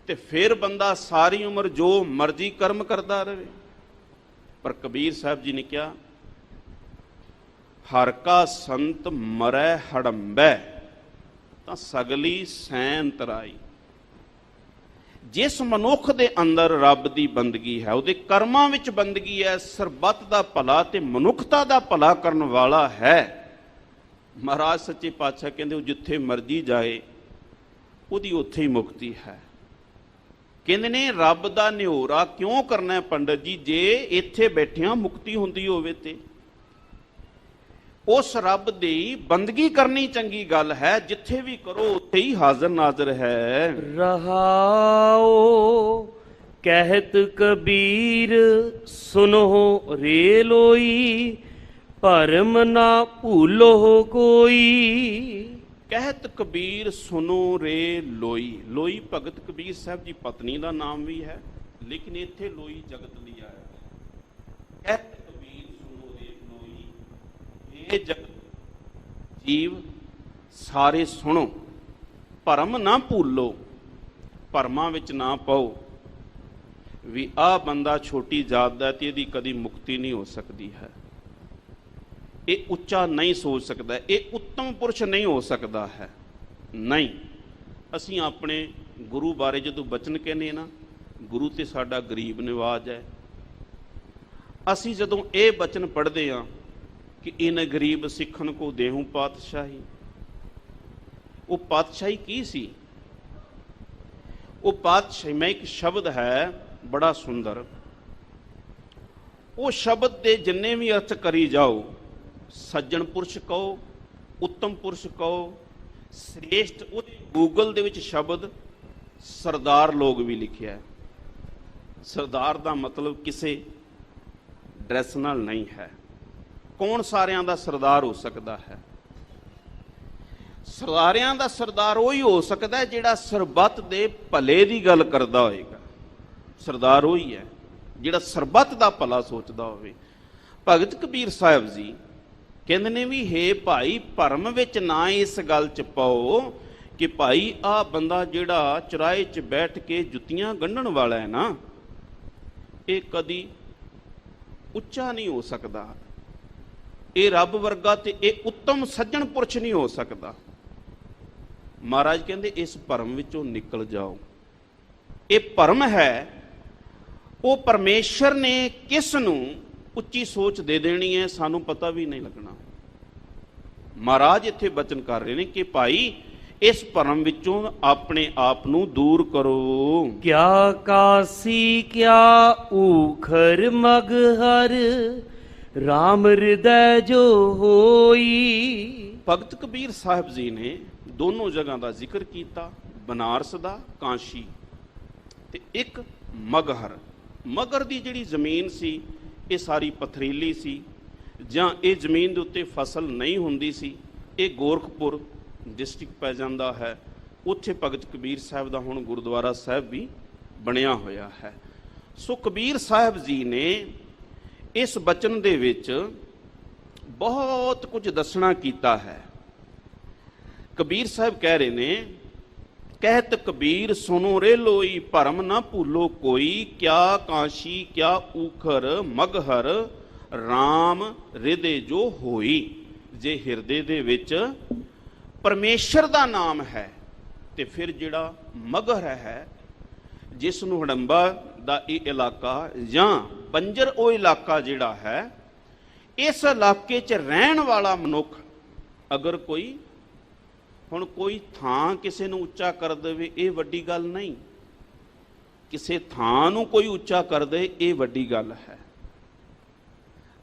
ਤੇ ਫਿਰ ਬੰਦਾ ਸਾਰੀ ਉਮਰ ਜੋ ਮਰਜ਼ੀ ਕਰਮ ਕਰਦਾ ਰਹੇ। ਪਰ ਕਬੀਰ ਸਾਹਿਬ ਜੀ ਨੇ ਕਿਹਾ, ਹਰ ਕਾ ਸੰਤ ਮਰੈ ਹੜੰਬੈ ਤਾਂ ਸਗਲੀ ਸੈਨ ਤਰਾਈ। ਜਿਸ ਮਨੁੱਖ ਦੇ ਅੰਦਰ ਰੱਬ ਦੀ ਬੰਦਗੀ ਹੈ, ਉਹਦੇ ਕਰਮਾਂ ਵਿੱਚ ਬੰਦਗੀ ਹੈ, ਸਰਬੱਤ ਦਾ ਭਲਾ ਤੇ ਮਨੁੱਖਤਾ ਦਾ ਭਲਾ ਕਰਨ ਵਾਲਾ ਹੈ, ਮਹਾਰਾਜ ਸੱਚੇ ਪਾਤਸ਼ਾਹ ਕਹਿੰਦੇ ਉਹ ਜਿੱਥੇ ਮਰਜ਼ੀ ਜਾਏ ਉਹਦੀ ਉੱਥੇ ਹੀ ਮੁਕਤੀ ਹੈ। ਕਹਿੰਦੇ ਨੇ ਰੱਬ ਦਾ ਨਿਹੋਰਾ ਕਿਉਂ ਕਰਨਾ ਹੈ ਪੰਡਤ ਜੀ, ਜੇ ਇੱਥੇ ਬੈਠਿਆਂ ਮੁਕਤੀ ਹੁੰਦੀ ਹੋਵੇ ਤੇ ਉਸ ਰੱਬ ਦੀ ਬੰਦਗੀ ਕਰਨੀ ਚੰਗੀ ਗੱਲ ਹੈ, ਜਿੱਥੇ ਵੀ ਕਰੋ ਉੱਥੇ ਹੀ ਹਾਜ਼ਰ ਨਾਜ਼ਰ ਹੈ। ਰਹਾਓ ਕਹਿਤ ਕਬੀਰ ਸੁਨੋ ਰੇ ਲੋਈ, ਭਰਮ ਨਾ ਭੂਲੋ ਕੋਈ। ਕਹਿਤ ਕਬੀਰ ਸੁਨੋ ਰੇ ਲੋਈ। ਲੋਈ ਭਗਤ ਕਬੀਰ ਸਾਹਿਬ ਦੀ ਪਤਨੀ ਦਾ ਨਾਮ ਵੀ ਹੈ, ਲੇਕਿਨ ਇੱਥੇ ਲੋਈ ਜਗਤ ਲਈ ਆਇਆ ਹੈ। ਕਹਿਤ ਕਬੀਰ ਸੁਨੋ ਰੇ ਲੋਈ, ਇਹ ਜਗਤ ਜੀਵ ਸਾਰੇ ਸੁਣੋ, ਭਰਮ ਨਾ ਭੁੱਲੋ, ਭਰਮਾਂ ਵਿੱਚ ਨਾ ਪਾਓ ਵੀ ਆਹ ਬੰਦਾ ਛੋਟੀ ਜਾਤ ਦਾ ਤੇ ਇਹਦੀ ਕਦੀ ਮੁਕਤੀ ਨਹੀਂ ਹੋ ਸਕਦੀ ਹੈ, ਇਹ ਉੱਚਾ ਨਹੀਂ ਸੋਚ ਸਕਦਾ, ਇਹ ਉੱਤਮ ਪੁਰਸ਼ ਨਹੀਂ ਹੋ ਸਕਦਾ ਹੈ। ਨਹੀਂ, ਅਸੀਂ ਆਪਣੇ ਗੁਰੂ ਬਾਰੇ ਜਦੋਂ ਬਚਨ ਕਹਿੰਦੇ ਨਾ, ਗੁਰੂ ਤੇ ਸਾਡਾ ਗਰੀਬ ਨਿਵਾਜ ਹੈ, ਅਸੀਂ ਜਦੋਂ ਇਹ ਬਚਨ ਪੜ੍ਹਦੇ ਹਾਂ ਕਿ ਇਨ ਗਰੀਬ ਸਿੱਖਣ ਕੋ ਦੇਹੂੰ ਪਾਤਸ਼ਾਹੀ, ਉਹ ਪਾਤਸ਼ਾਹੀ ਕੀ ਸੀ? ਉਹ ਪਾਤਸ਼ਾਹੀ ਮੈਂ ਇੱਕ ਸ਼ਬਦ ਹੈ ਬੜਾ ਸੁੰਦਰ, ਉਹ ਸ਼ਬਦ ਦੇ ਜਿੰਨੇ ਵੀ ਅਰਥ ਕਰੀ ਜਾਓ, ਸੱਜਣ ਪੁਰਸ਼ ਕਹੋ, ਉੱਤਮ ਪੁਰਸ਼ ਕਹੋ, ਸ੍ਰੇਸ਼ਟ, ਉਹਦੇ ਗੂਗਲ ਦੇ ਵਿੱਚ ਸ਼ਬਦ ਸਰਦਾਰ ਲੋਕ ਵੀ ਲਿਖਿਆ ਹੈ। ਸਰਦਾਰ ਦਾ ਮਤਲਬ ਕਿਸੇ ਡਰੈਸ ਨਾਲ ਨਹੀਂ ਹੈ। ਕੌਣ ਸਾਰਿਆਂ ਦਾ ਸਰਦਾਰ ਹੋ ਸਕਦਾ ਹੈ? ਸਾਰਿਆਂ ਦਾ ਸਰਦਾਰ ਉਹੀ ਹੋ ਸਕਦਾ ਜਿਹੜਾ ਸਰਬੱਤ ਦੇ ਭਲੇ ਦੀ ਗੱਲ ਕਰਦਾ ਹੋਏਗਾ। ਸਰਦਾਰ ਉਹੀ ਹੈ ਜਿਹੜਾ ਸਰਬੱਤ ਦਾ ਭਲਾ ਸੋਚਦਾ ਹੋਵੇ। ਭਗਤ ਕਬੀਰ ਸਾਹਿਬ ਜੀ ਕਹਿੰਦੇ ਨੇ ਵੀ ਹੇ ਭਾਈ, ਭਰਮ ਵਿੱਚ ਨਾ ਇਸ ਗੱਲ 'ਚ ਪਾਓ ਕਿ ਭਾਈ ਆਹ ਬੰਦਾ ਜਿਹੜਾ ਚੁਰਾਹੇ 'ਚ ਬੈਠ ਕੇ ਜੁੱਤੀਆਂ ਗੰਢਣ ਵਾਲਾ ਹੈ ਨਾ, ਇਹ ਕਦੀ ਉੱਚਾ ਨਹੀਂ ਹੋ ਸਕਦਾ, ਇਹ ਰੱਬ ਵਰਗਾ ਤੇ ਇਹ ਉੱਤਮ ਸੱਜਣ ਪੁਰਸ਼ ਨਹੀਂ ਹੋ ਸਕਦਾ। ਮਹਾਰਾਜ ਕਹਿੰਦੇ ਇਸ ਭਰਮ ਵਿੱਚੋਂ ਨਿਕਲ ਜਾਓ। ਇਹ ਭਰਮ ਹੈ, ਉਹ ਪਰਮੇਸ਼ਰ ਨੇ ਕਿਸ ਨੂੰ ਉੱਚੀ ਸੋਚ ਦੇ ਦੇਣੀ ਹੈ ਸਾਨੂੰ ਪਤਾ ਵੀ ਨਹੀਂ ਲੱਗਣਾ। ਮਹਾਰਾਜ ਇੱਥੇ ਬਚਨ ਕਰ ਰਹੇ ਨੇ ਕਿ ਭਾਈ ਇਸ ਭਰਮ ਵਿੱਚੋਂ ਆਪਣੇ ਆਪ ਨੂੰ ਦੂਰ ਕਰੋ। ਕਿਆ ਕਾਸੀ ਕਿਆ ਊਖਰ ਮਗਹਰ, ਰਾਮ ਹਿਰਦੈ ਜੋ ਹੋਈ। ਭਗਤ ਕਬੀਰ ਸਾਹਿਬ ਜੀ ਨੇ ਦੋਨੋਂ ਜਗ੍ਹਾ ਦਾ ਜ਼ਿਕਰ ਕੀਤਾ, ਬਨਾਰਸ ਦਾ, ਕਾਂਸ਼ੀ, ਤੇ ਇੱਕ ਮਗਹਰ। ਮਗਰ ਦੀ ਜਿਹੜੀ ਜ਼ਮੀਨ ਸੀ ਇਹ ਸਾਰੀ ਪਥਰੀਲੀ ਸੀ, ਜਾਂ ਇਹ ਜ਼ਮੀਨ ਦੇ ਉੱਤੇ ਫਸਲ ਨਹੀਂ ਹੁੰਦੀ ਸੀ। ਇਹ ਗੋਰਖਪੁਰ ਡਿਸਟ੍ਰਿਕਟ ਪੈ ਜਾਂਦਾ ਹੈ। ਉੱਥੇ ਭਗਤ ਕਬੀਰ ਸਾਹਿਬ ਦਾ ਹੁਣ ਗੁਰਦੁਆਰਾ ਸਾਹਿਬ ਵੀ ਬਣਿਆ ਹੋਇਆ ਹੈ। ਸੋ ਕਬੀਰ ਸਾਹਿਬ ਜੀ ਨੇ ਇਸ ਬਚਨ ਦੇ ਵਿੱਚ ਬਹੁਤ ਕੁਝ ਦੱਸਣਾ ਕੀਤਾ ਹੈ। ਕਬੀਰ ਸਾਹਿਬ ਕਹਿ ਰਹੇ ਨੇ, ਕਹਿਤ ਕਬੀਰ ਸੁਨੋ ਰੇ ਲੋਈ, ਭਰਮ ਨਾ ਭੂਲੋ ਕੋਈ, ਕਿਆ ਕਾਂਸ਼ੀ ਕਿਆ ਊਖਰ ਮਗਹਰ, ਰਾਮ ਹਿਰਦੇ ਜੋ ਹੋਈ। ਜੇ ਹਿਰਦੇ ਦੇ ਵਿੱਚ ਪਰਮੇਸ਼ਰ ਦਾ ਨਾਮ ਹੈ ਤੇ ਫਿਰ ਜਿਹੜਾ ਮਗਹਰ ਹੈ, ਜਿਸ ਨੂੰ ਹੜੰਬਾ ਦਾ ਇਹ ਇਲਾਕਾ ਜਾਂ ਬੰਜਰ ਉਹ ਇਲਾਕਾ ਜਿਹੜਾ ਹੈ, ਇਸ ਇਲਾਕੇ 'ਚ ਰਹਿਣ ਵਾਲਾ ਮਨੁੱਖ ਅਗਰ ਕੋਈ ਹੁਣ ਕੋਈ ਥਾਂ ਕਿਸੇ ਨੂੰ ਉੱਚਾ ਕਰ ਦੇਵੇ, ਇਹ ਵੱਡੀ ਗੱਲ ਨਹੀਂ। ਕਿਸੇ ਥਾਂ ਨੂੰ ਕੋਈ ਉੱਚਾ ਕਰ ਦੇ, ਇਹ ਵੱਡੀ ਗੱਲ ਹੈ।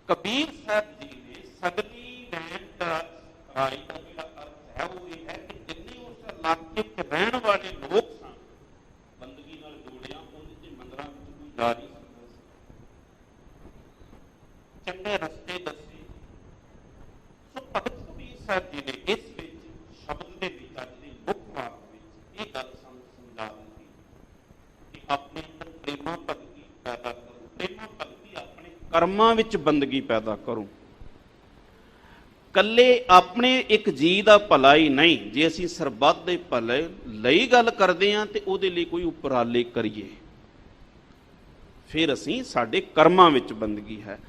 ਕਬੀਰ ਸਾਹਿਬ ਜੀ ਨੇ ਸਗਲੀ ਰਹਿਣ ਦਾ ਰਾਈ ਦਾ ਜਿਹੜਾ ਅਰਥ ਹੈ ਉਹ ਇਹ ਹੈ ਕਿ ਜਿੰਨੇ ਉਸ ਇਲਾਕੇ 'ਚ ਰਹਿਣ ਵਾਲੇ ਲੋਕ ਸਨ, ਬੰਦਗੀ ਨਾਲ ਜੋੜਿਆ, ਉਹਦੇ 'ਚ ਮੰਦਰਾਂ ਵਿੱਚ ਕੋਈ ਜਾ ਨਹੀਂ ਸਕਦਾ ਸੀ, ਚੰਗੇ ਰਸਤੇ ਦੱਸੇ। ਸੋ ਭਗਤ ਕਬੀਰ ਸਾਹਿਬ ਜੀ ਨੇ ਇਸ ਵਿੱਚ ਸ਼ਬਦ ਦੇ ਵਿੱਚ, ਅੱਜ ਦੇ ਮੁੱਖ ਭਾਗ ਵਿੱਚ ਇਹ ਗੱਲ ਸਾਨੂੰ ਸਮਝਾ ਦਿੱਤੀ ਕਿ ਆਪਣੇ ਅੰਦਰ ਪ੍ਰੇਮਾ ਭਗਤੀ ਪੈਦਾ ਕਰੋ। ਪ੍ਰੇਮਾ ਭਗਤੀ ਆਪਣੇ ਕਰਮਾਂ ਵਿੱਚ ਬੰਦਗੀ ਪੈਦਾ ਕਰੂੰ। ਕੱਲੇ ਆਪਣੇ ਇੱਕ ਜੀ ਦਾ ਭਲਾ ਹੀ ਨਹੀਂ, ਜੇ ਅਸੀਂ ਸਰਬੱਤ ਦੇ ਭਲੇ ਲਈ ਗੱਲ ਕਰਦੇ ਹਾਂ ਤੇ ਉਹਦੇ ਲਈ ਕੋਈ ਉਪਰਾਲੇ ਕਰੀਏ, ਫਿਰ ਅਸੀਂ ਸਾਡੇ ਕਰਮਾਂ ਵਿੱਚ ਬੰਦਗੀ ਹੈ।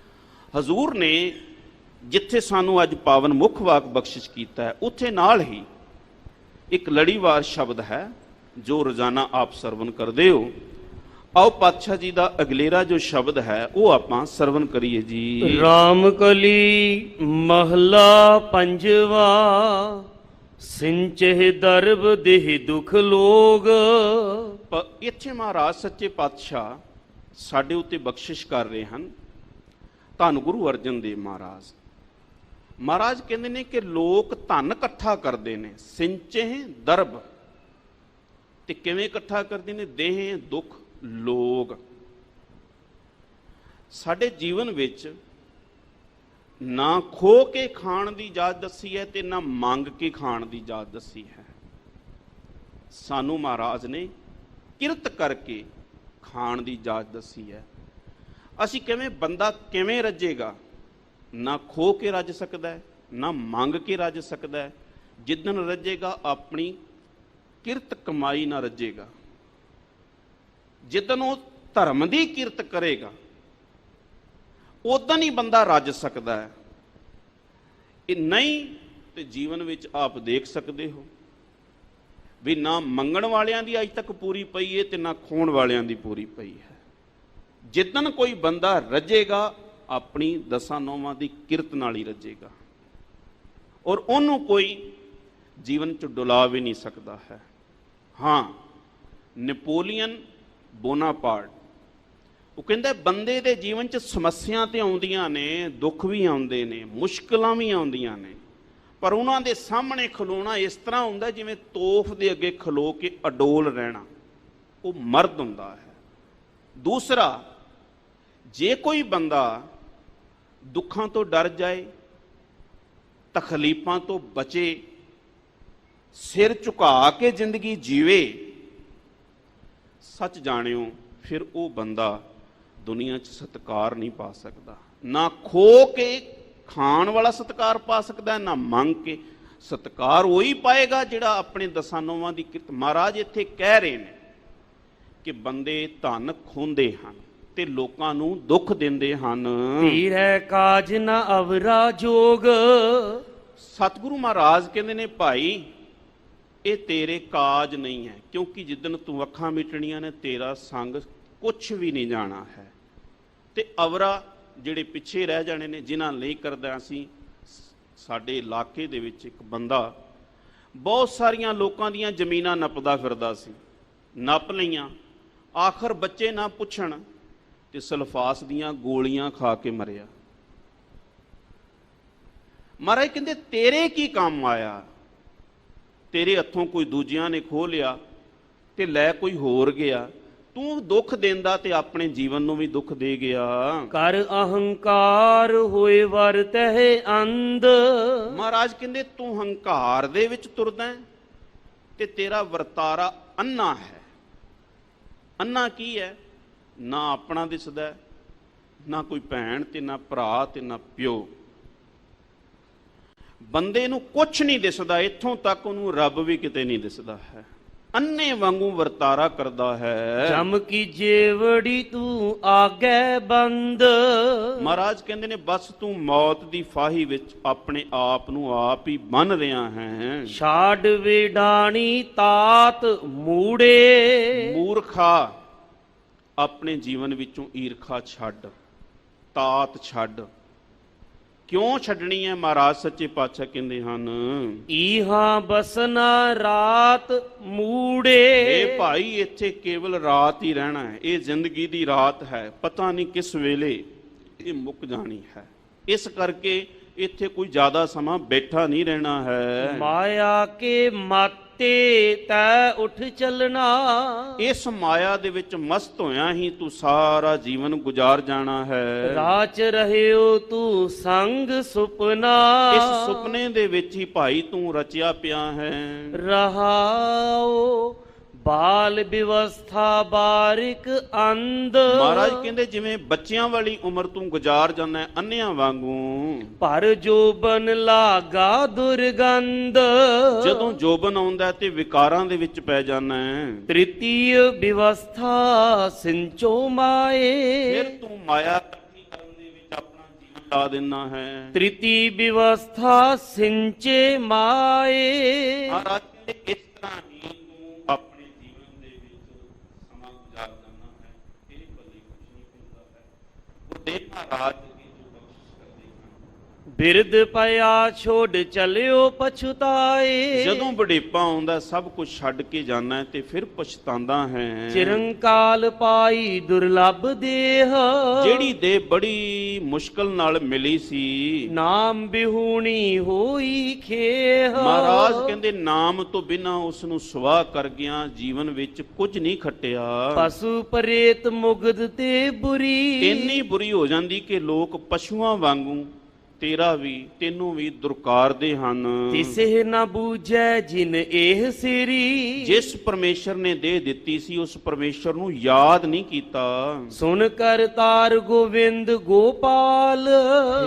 ਹਜ਼ੂਰ ਨੇ ਜਿੱਥੇ ਸਾਨੂੰ ਅੱਜ ਪਾਵਨ ਮੁੱਖ ਵਾਕ ਬਖਸ਼ਿਸ਼ ਕੀਤਾ ਹੈ, ਉੱਥੇ ਨਾਲ ਹੀ ਇੱਕ ਲੜੀਵਾਰ ਸ਼ਬਦ ਹੈ ਜੋ ਰੋਜ਼ਾਨਾ ਆਪ ਸਰਵਨ ਕਰਦੇ ਹੋ। ਆਓ ਪਾਤਸ਼ਾਹ ਜੀ ਦਾ ਅਗਲੇਰਾ ਜੋ ਸ਼ਬਦ ਹੈ ਉਹ ਆਪਾਂ ਸਰਵਨ ਕਰੀਏ ਜੀ। ਰਾਮ ਕਲੀ ਮਹਲਾ ਪੰਜਵਾ, ਸਿੰਚਹਿ ਦਰਬ ਦੇਹ ਦੁਖ ਲੋਗ। ਇੱਥੇ ਮਹਾਰਾਜ ਸੱਚੇ ਪਾਤਸ਼ਾਹ ਸਾਡੇ ਉੱਤੇ ਬਖਸ਼ਿਸ਼ ਕਰ ਰਹੇ ਹਨ। ਧੰਨ ਗੁਰੂ ਅਰਜਨ ਦੇਵ ਮਹਾਰਾਜ ਮਹਾਰਾਜ ਕਹਿੰਦੇ ਨੇ ਕਿ ਲੋਕ ਧਨ ਇਕੱਠਾ ਕਰਦੇ ਨੇ, ਸਿੰਚਹਿ ਦਰਬ, ਤੇ ਕਿਵੇਂ ਇਕੱਠਾ ਕਰਦੇ ਨੇ? ਦੇਹ ਦੁੱਖ ਲੋਗ। ਸਾਡੇ ਜੀਵਨ ਵਿੱਚ ਨਾ ਖੋ ਕੇ ਖਾਣ ਦੀ ਜਾਚ ਦੱਸੀ ਹੈ ਤੇ ਨਾ ਮੰਗ ਕੇ ਖਾਣ ਦੀ ਜਾਚ ਦੱਸੀ ਹੈ। ਸਾਨੂੰ ਮਹਾਰਾਜ ਨੇ ਕਿਰਤ ਕਰਕੇ ਖਾਣ ਦੀ ਜਾਚ ਦੱਸੀ ਹੈ। ਅਸੀਂ ਬੰਦਾ ਕਿਵੇਂ ਰੱਜੇਗਾ? ਨਾ ਖੋ ਕੇ ਰੱਜ ਸਕਦਾ ਹੈ, ਨਾ ਮੰਗ ਕੇ ਰੱਜ ਸਕਦਾ ਹੈ। ਜਿੱਦਣ ਰੱਜੇਗਾ ਆਪਣੀ ਕਿਰਤ ਕਮਾਈ ਨਾ ਰੱਜੇਗਾ। ਜਿੱਦਣ ਉਹ ਧਰਮ ਦੀ ਕਿਰਤ ਕਰੇਗਾ ਉਦੋਂ ਹੀ ਬੰਦਾ ਰੱਜ ਸਕਦਾ ਹੈ। ਇਹ ਨਹੀਂ ਤੇ ਜੀਵਨ ਵਿੱਚ ਆਪ ਦੇਖ ਸਕਦੇ ਹੋ ਵੀ ਨਾ ਮੰਗਣ ਵਾਲਿਆਂ ਦੀ ਅੱਜ ਤੱਕ ਪੂਰੀ ਪਈ ਹੈ ਤੇ ਨਾ ਖੋਣ ਵਾਲਿਆਂ ਦੀ ਪੂਰੀ ਪਈ ਹੈ। ਜਿੱਦਣ ਕੋਈ ਬੰਦਾ ਰੱਜੇਗਾ ਆਪਣੀ ਦਸਾਂ ਨੌਵਾਂ ਦੀ ਕਿਰਤ ਨਾਲ ਹੀ ਰੱਜੇਗਾ, ਔਰ ਉਹਨੂੰ ਕੋਈ ਜੀਵਨ 'ਚ ਡੁਲਾ ਵੀ ਨਹੀਂ ਸਕਦਾ ਹੈ। ਹਾਂ, ਨੈਪੋਲੀਅਨ ਬੋਨਾਪਾਰਟ ਉਹ ਕਹਿੰਦਾ ਬੰਦੇ ਦੇ ਜੀਵਨ 'ਚ ਸਮੱਸਿਆ ਤੇ ਆਉਂਦੀਆਂ ਨੇ, ਦੁੱਖ ਵੀ ਆਉਂਦੇ ਨੇ, ਮੁਸ਼ਕਲਾਂ ਵੀ ਆਉਂਦੀਆਂ ਨੇ, ਪਰ ਉਹਨਾਂ ਦੇ ਸਾਹਮਣੇ ਖਲੋਣਾ ਇਸ ਤਰ੍ਹਾਂ ਹੁੰਦਾ ਜਿਵੇਂ ਤੋਪ ਦੇ ਅੱਗੇ ਖਲੋ ਕੇ ਅਡੋਲ ਰਹਿਣਾ। ਉਹ ਮਰਦ ਹੁੰਦਾ ਹੈ। ਦੂਸਰਾ, ਜੇ ਕੋਈ ਬੰਦਾ ਦੁੱਖਾਂ ਤੋਂ ਡਰ ਜਾਏ, ਤਕਲੀਫਾਂ ਤੋਂ ਬਚੇ, ਸਿਰ ਝੁਕਾ ਕੇ ਜ਼ਿੰਦਗੀ ਜੀਵੇ, ਸੱਚ ਜਾਣਿਓ ਫਿਰ ਉਹ ਬੰਦਾ ਦੁਨੀਆ 'ਚ ਸਤਿਕਾਰ ਨਹੀਂ ਪਾ ਸਕਦਾ। ਨਾ ਖੋ ਕੇ ਖਾਣ ਵਾਲਾ ਸਤਿਕਾਰ ਪਾ ਸਕਦਾ, ਨਾ ਮੰਗ ਕੇ। ਸਤਿਕਾਰ ਉਹੀ ਪਾਏਗਾ ਜਿਹੜਾ ਆਪਣੇ ਦਸਾਂ ਨੌਵਾਂ ਦੀ ਕਿਰਤ। ਮਹਾਰਾਜ ਇੱਥੇ ਕਹਿ ਰਹੇ ਨੇ ਕਿ ਬੰਦੇ ਧਨ ਖੋਂਦੇ ਹਨ ਤੇ ਲੋਕਾਂ ਨੂੰ ਦੁੱਖ ਦਿੰਦੇ ਹਨ। ਧੀਰੈ ਕਾਜ ਨ ਅਵਰਾ ਜੋਗ। ਸਤਿਗੁਰੂ ਮਹਾਰਾਜ ਕਹਿੰਦੇ ਨੇ ਭਾਈ ਇਹ ਤੇਰੇ ਕਾਜ ਨਹੀਂ ਹੈ, ਕਿਉਂਕਿ ਜਿੱਦਣ ਤੂੰ ਅੱਖਾਂ ਮਿਟਣੀਆਂ ਨੇ ਤੇਰਾ ਸੰਗ ਕੁਛ ਵੀ ਨਹੀਂ ਜਾਣਾ ਹੈ। ਤੇ ਅਵਰਾ ਜਿਹੜੇ ਪਿੱਛੇ ਰਹਿ ਜਾਣੇ ਨੇ, ਜਿਨ੍ਹਾਂ ਲਈ ਕਰਦਾ। ਅਸੀਂ ਸਾਡੇ ਇਲਾਕੇ ਦੇ ਵਿੱਚ ਇੱਕ ਬੰਦਾ ਬਹੁਤ ਸਾਰੀਆਂ ਲੋਕਾਂ ਦੀਆਂ ਜ਼ਮੀਨਾਂ ਨੱਪਦਾ ਫਿਰਦਾ ਸੀ, ਨੱਪ ਲਈਆਂ, ਆਖਰ ਬੱਚੇ ਨਾ ਪੁੱਛਣ ਤੇ ਸਲਫਾਸ ਦੀਆਂ ਗੋਲੀਆਂ ਖਾ ਕੇ ਮਰਿਆ। ਮਹਾਰਾਜ ਕਹਿੰਦੇ ਤੇਰੇ ਕੀ ਕੰਮ ਆਇਆ? ਤੇਰੇ ਹੱਥੋਂ ਕੋਈ ਦੂਜਿਆਂ ਨੇ ਖੋਹ ਲਿਆ ਤੇ ਲੈ ਕੋਈ ਹੋਰ ਗਿਆ। ਤੂੰ ਦੁੱਖ ਦਿੰਦਾ ਤੇ ਆਪਣੇ ਜੀਵਨ ਨੂੰ ਵੀ ਦੁੱਖ ਦੇ ਗਿਆ। ਕਰ ਅਹੰਕਾਰ ਹੋਏ ਵਰਤਹਿ ਅੰਧ। ਮਹਾਰਾਜ ਕਹਿੰਦੇ ਤੂੰ ਹੰਕਾਰ ਦੇ ਵਿੱਚ ਤੁਰਦਾ ਤੇ ਤੇਰਾ ਵਰਤਾਰਾ ਅੰਨਾ ਹੈ। ਅੰਨਾ ਕੀ ਹੈ? ਨਾ ਆਪਣਾ ਦਿਸਦਾ, ਨਾ ਕੋਈ ਭੈਣ ਤੇ ਨਾ ਭਰਾ ਤੇ ਨਾ ਪਿਓ। ਬੰਦੇ ਨੂੰ ਕੁਛ ਨਹੀਂ ਦਿਸਦਾ, ਇੱਥੋਂ ਤੱਕ ਉਹਨੂੰ ਰੱਬ ਵੀ ਕਿਤੇ ਨਹੀਂ ਦਿਸਦਾ ਹੈ। ਅੰਨੇ ਵਾਂਗੂ ਵਰਤਾਰਾ ਕਰਦਾ ਹੈ। ਜਮ ਕੀ ਜੇਵੜੀ ਤੂੰ ਆਗੇ ਬੰਦ। ਮਹਾਰਾਜ ਕਹਿੰਦੇ ਨੇ ਬਸ ਤੂੰ ਮੌਤ ਦੀ ਫਾਹੀ ਵਿੱਚ ਆਪਣੇ ਆਪ ਨੂੰ ਆਪ ਹੀ ਬੰਨ ਰਿਹਾ ਹੈ। ਛਾੜ ਵੇਡਾਣੀ ਤਾਤ ਮੂੜੇ। ਮੂਰਖਾ, ਆਪਣੇ ਜੀਵਨ ਵਿੱਚੋਂ ਈਰਖਾ ਛੱਡ, ਤਾਤ ਛੱਡ। ਕਿਉਂ ਛੱਡਣੀ ਹੈ? ਮਹਾਰਾਜ ਸੱਚੇ ਪਾਤਸ਼ਾਹ ਕਹਿੰਦੇ ਹਨ ਇਹਾਂ ਬਸਨਾ ਰਾਤ ਮੂੜੇ। ਇਹ ਭਾਈ ਇੱਥੇ ਕੇਵਲ ਰਾਤ ਹੀ ਰਹਿਣਾ ਹੈ। ਇਹ ਜ਼ਿੰਦਗੀ ਦੀ ਰਾਤ ਹੈ, ਪਤਾ ਨਹੀਂ ਕਿਸ ਵੇਲੇ ਇਹ ਮੁੱਕ ਜਾਣੀ ਹੈ। ਇਸ ਕਰਕੇ ਇੱਥੇ ਕੋਈ ਜ਼ਿਆਦਾ ਸਮਾਂ ਬੈਠਾ ਨਹੀਂ ਰਹਿਣਾ ਹੈ। ਮਾਇਆ ਕੇ ਮਾਤੇ ਤੈ ਉੱਠ ਚੱਲਣਾ। ਇਸ ਮਾਇਆ ਦੇ ਵਿੱਚ ਮਸਤ ਹੋਇਆ ਹੀ ਤੂੰ ਸਾਰਾ ਜੀਵਨ ਗੁਜ਼ਾਰ ਜਾਣਾ ਹੈ। ਰਾਚ ਰਹਿਓ ਤੂੰ ਸੰਗ ਸੁਪਨਾ। ਇਸ ਸੁਪਨੇ ਦੇ ਵਿੱਚ ਹੀ ਭਾਈ ਤੂੰ ਰਚਿਆ ਪਿਆ ਹੈ। ਰਹਾਓ ਬਾਲ ਵਿਵਸਥਾ ਬਾਰਿਕ ਅੰਧ। ਮਹਾਰਾਜ ਕਹਿੰਦੇ ਜਿਵੇਂ ਬੱਚਿਆਂ ਵਾਲੀ ਉਮਰ ਤੂੰ ਗੁਜ਼ਾਰ ਜਾਂਦਾ ਹੈ ਅੰਨਿਆਂ ਵਾਂਗੂ, ਪਰ ਜੋਬਨ ਲਾਗਾ ਦੁਰਗੰਧ। ਜਦੋਂ ਜੋਬਨ ਆਉਂਦਾ ਹੈ ਤੇ ਵਿਕਾਰਾਂ ਦੇ ਵਿੱਚ ਪੈ ਜਾਂਦਾ ਹੈ, ਤ੍ਰਿਤੀਯ ਵਿਵਸਥਾ ਸਿੰਚੋ ਮਾਏ। ਫਿਰ ਤੂੰ ਮਾਇਆ ਇਕੱਠੀ ਕਰਨ ਦੇ ਵਿੱਚ ਆਪਣਾ ਜੀਵਨ ਲਾ ਦਿੰਦਾ ਹੈ। ਤ੍ਰਿਤੀ ਵਿਵਸਥਾ ਸਿੰਚੇ ਮਾਏ। ਮਹਾਰਾਜ ਕਹਿੰਦੇ ਇਸ ਤਰ੍ਹਾਂ ਹੀ ਤੂੰ ਆਪਣੇ ਜੀਵਨ ਦੇ ਵਿੱਚ ਸਮਾਂ ਗੁਜ਼ਾਰ ਕਰਨਾ ਹੈ, ਤੇਰੇ ਪੱਲੇ ਕੁਝ ਨਹੀਂ ਪੈਂਦਾ ਹੈ। ਗੁਰਦੇਵ ਮਹਾਰਾਜ ਜੀ ਜੋ ਬਖਸ਼ਿਸ਼ ਕਰਦੇ ਹਨ, ਬਿਰਧ ਪਿਆ ਛੋੜ ਚਲਿਓ ਪਛਤਾਏ। ਜਦੋਂ ਬੁਢੇਪਾ ਆਉਂਦਾ ਸਭ ਕੁਝ ਛੱਡ ਕੇ ਜਾਣਾ ਹੈ ਤੇ ਫਿਰ ਪਛਤਾਉਂਦਾ ਹੈ। ਚਿਰੰਕਾਲ ਪਾਈ ਦੁਰਲਭ ਦੇਹ। ਜਿਹੜੀ ਦੇਹ ਬੜੀ ਮੁਸ਼ਕਲ ਨਾਲ ਮਿਲੀ ਸੀ, ਨਾਮ ਬਿਹੂਣੀ ਹੋਈ ਖੇਹ। ਮਹਾਰਾਜ ਕਹਿੰਦੇ ਨਾਮ ਤੋਂ ਬਿਨਾਂ ਉਸ ਨੂੰ ਸਵਾਹ ਕਰ ਗਿਆ, ਜੀਵਨ ਵਿੱਚ ਕੁਝ ਨਹੀਂ ਖੱਟਿਆ। ਪਸ਼ੂ ਪ੍ਰੇਤ ਮੁਗਧ ਤੇ ਬੁਰੀ। ਇੰਨੀ ਬੁਰੀ ਹੋ ਜਾਂਦੀ ਕਿ ਲੋਕ ਪਸ਼ੂਆਂ ਵਾਂਗੂ ਤੇਰਾ ਵੀ ਤੈਨੂੰ ਵੀ ਦੁਰਕਾਰਦੇ ਹਨ। ਤਿਸੇ ਨਾ ਬੂਝੈ ਜਿਨ ਇਹ ਸਿਰੀ। ਜਿਸ ਪਰਮੇਸ਼ਰ ਨੇ ਦੇਹ ਦਿੱਤੀ ਸੀ ਉਸ ਪਰਮੇਸ਼ਰ ਨੂੰ ਯਾਦ ਨਹੀਂ ਕੀਤਾ। ਸੁਨ ਕਰਤਾਰ ਗੋਵਿੰਦ ਗੋਪਾਲ।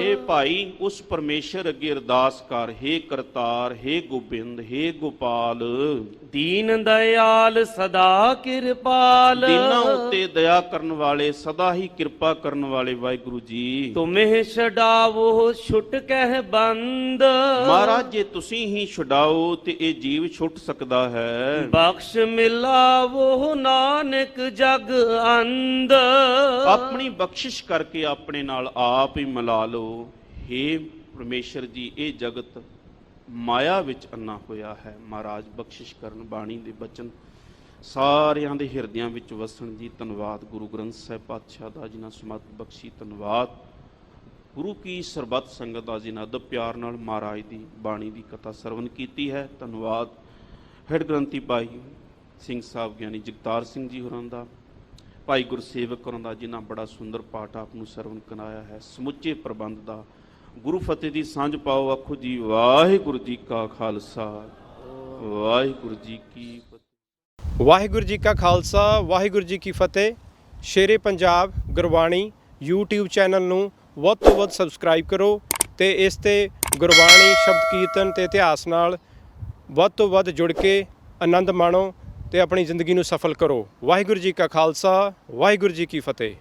ਹੇ ਭਾਈ ਉਸ ਪਰਮੇਸ਼ਰ ਅੱਗੇ ਅਰਦਾਸ ਕਰ, ਹੇ ਕਰਤਾਰ, ਹੇ ਗੋਬਿੰਦ, ਹੇ ਗੋਪਾਲ। ਦੀਨ ਦਇਆਲ ਸਦਾ ਕਿਰਪਾਲ। ਦੀਨਾਂ ਉੱਤੇ ਦਇਆ ਕਰਨ ਵਾਲੇ, ਸਦਾ ਹੀ ਕਿਰਪਾ ਕਰਨ ਵਾਲੇ ਵਾਹਿਗੁਰੂ ਜੀ। ਤੁਮਹਿ ਛਡਾਵੋ ਛੁੱਟ ਕਹਿ ਬੰਦ। ਮਹਾਰਾਜ ਜੇ ਤੁਸੀਂ ਹੀ ਛੁਡਾਓ ਤੇ ਇਹ ਜੀਵ ਛੁੱਟ ਸਕਦਾ ਹੈ। ਬਖਸ਼ ਮਿਲਾਵੋ ਨਾਨਕ ਜਗ ਅੰਧ। ਆਪਣੀ ਬਖਸ਼ਿਸ਼ ਕਰਕੇ ਆਪਣੇ ਨਾਲ ਆਪ ਹੀ ਮਿਲਾ ਲਓ। ਹੇ ਪਰਮੇਸ਼ਰ ਜੀ ਇਹ ਜਗਤ ਮਾਇਆ ਵਿੱਚ ਅੰਨਾ ਹੋਇਆ ਹੈ। ਮਹਾਰਾਜ ਬਖਸ਼ਿਸ਼ ਕਰਨ, ਬਾਣੀ ਦੇ ਬਚਨ ਸਾਰਿਆਂ ਦੇ ਹਿਰਦਿਆਂ ਵਿੱਚ ਵਸਣ ਜੀ। ਧੰਨਵਾਦ ਗੁਰੂ ਗ੍ਰੰਥ ਸਾਹਿਬ ਪਾਤਸ਼ਾਹ ਦਾ ਜਿਨ੍ਹਾਂ ਸਮਤ ਬਖਸ਼ੀ। ਧੰਨਵਾਦ ਗੁਰੂ ਕੀ ਸਰਬੱਤ ਸੰਗਤ ਦਾ ਜਿਨ੍ਹਾਂ ਅਦਬ ਪਿਆਰ ਨਾਲ ਮਹਾਰਾਜ ਦੀ ਬਾਣੀ ਦੀ ਕਥਾ ਸਰਵਨ ਕੀਤੀ ਹੈ। ਧੰਨਵਾਦ ਹੈਡ ਗ੍ਰੰਥੀ ਭਾਈ ਸਿੰਘ ਸਾਹਿਬ ਗਿਆਨੀ ਜਗਤਾਰ ਸਿੰਘ ਜੀ ਹੋਰਾਂ ਦਾ, ਭਾਈ ਗੁਰਸੇਵਕ ਹੋਰਾਂ ਦਾ ਜਿਨ੍ਹਾਂ ਬੜਾ ਸੁੰਦਰ ਪਾਠ ਆਪ ਨੂੰ ਸਰਵਨ ਕਰਾਇਆ ਹੈ। ਸਮੁੱਚੇ ਪ੍ਰਬੰਧ ਦਾ ਗੁਰੂ ਫਤਿਹ ਦੀ ਸਾਂਝ ਪਾਓ। ਆਖੋ ਜੀ ਵਾਹਿਗੁਰੂ ਜੀ ਕਾ ਖਾਲਸਾ, ਵਾਹਿਗੁਰੂ ਜੀ ਕੀ ਫਤਿਹ। ਵਾਹਿਗੁਰੂ ਜੀ ਕਾ ਖਾਲਸਾ, ਵਾਹਿਗੁਰੂ ਜੀ ਕੀ ਫਤਿਹ। ਸ਼ੇਰੇ ਪੰਜਾਬ ਗੁਰਬਾਣੀ YouTube ਚੈਨਲ ਨੂੰ ਵੱਧ ਤੋਂ ਵੱਧ ਸਬਸਕ੍ਰਾਈਬ ਕਰੋ ਤੇ ਇਸ ਤੇ ਗੁਰਬਾਣੀ, ਸ਼ਬਦ ਕੀਰਤਨ ਤੇ ਇਤਿਹਾਸ ਨਾਲ ਵੱਧ ਤੋਂ ਵੱਧ ਜੁੜ ਕੇ ਆਨੰਦ ਮਾਣੋ ਤੇ ਆਪਣੀ ਜ਼ਿੰਦਗੀ ਨੂੰ ਸਫਲ ਕਰੋ। ਵਾਹਿਗੁਰੂ ਜੀ ਕਾ ਖਾਲਸਾ, ਵਾਹਿਗੁਰੂ ਜੀ ਕੀ ਫਤਿਹ।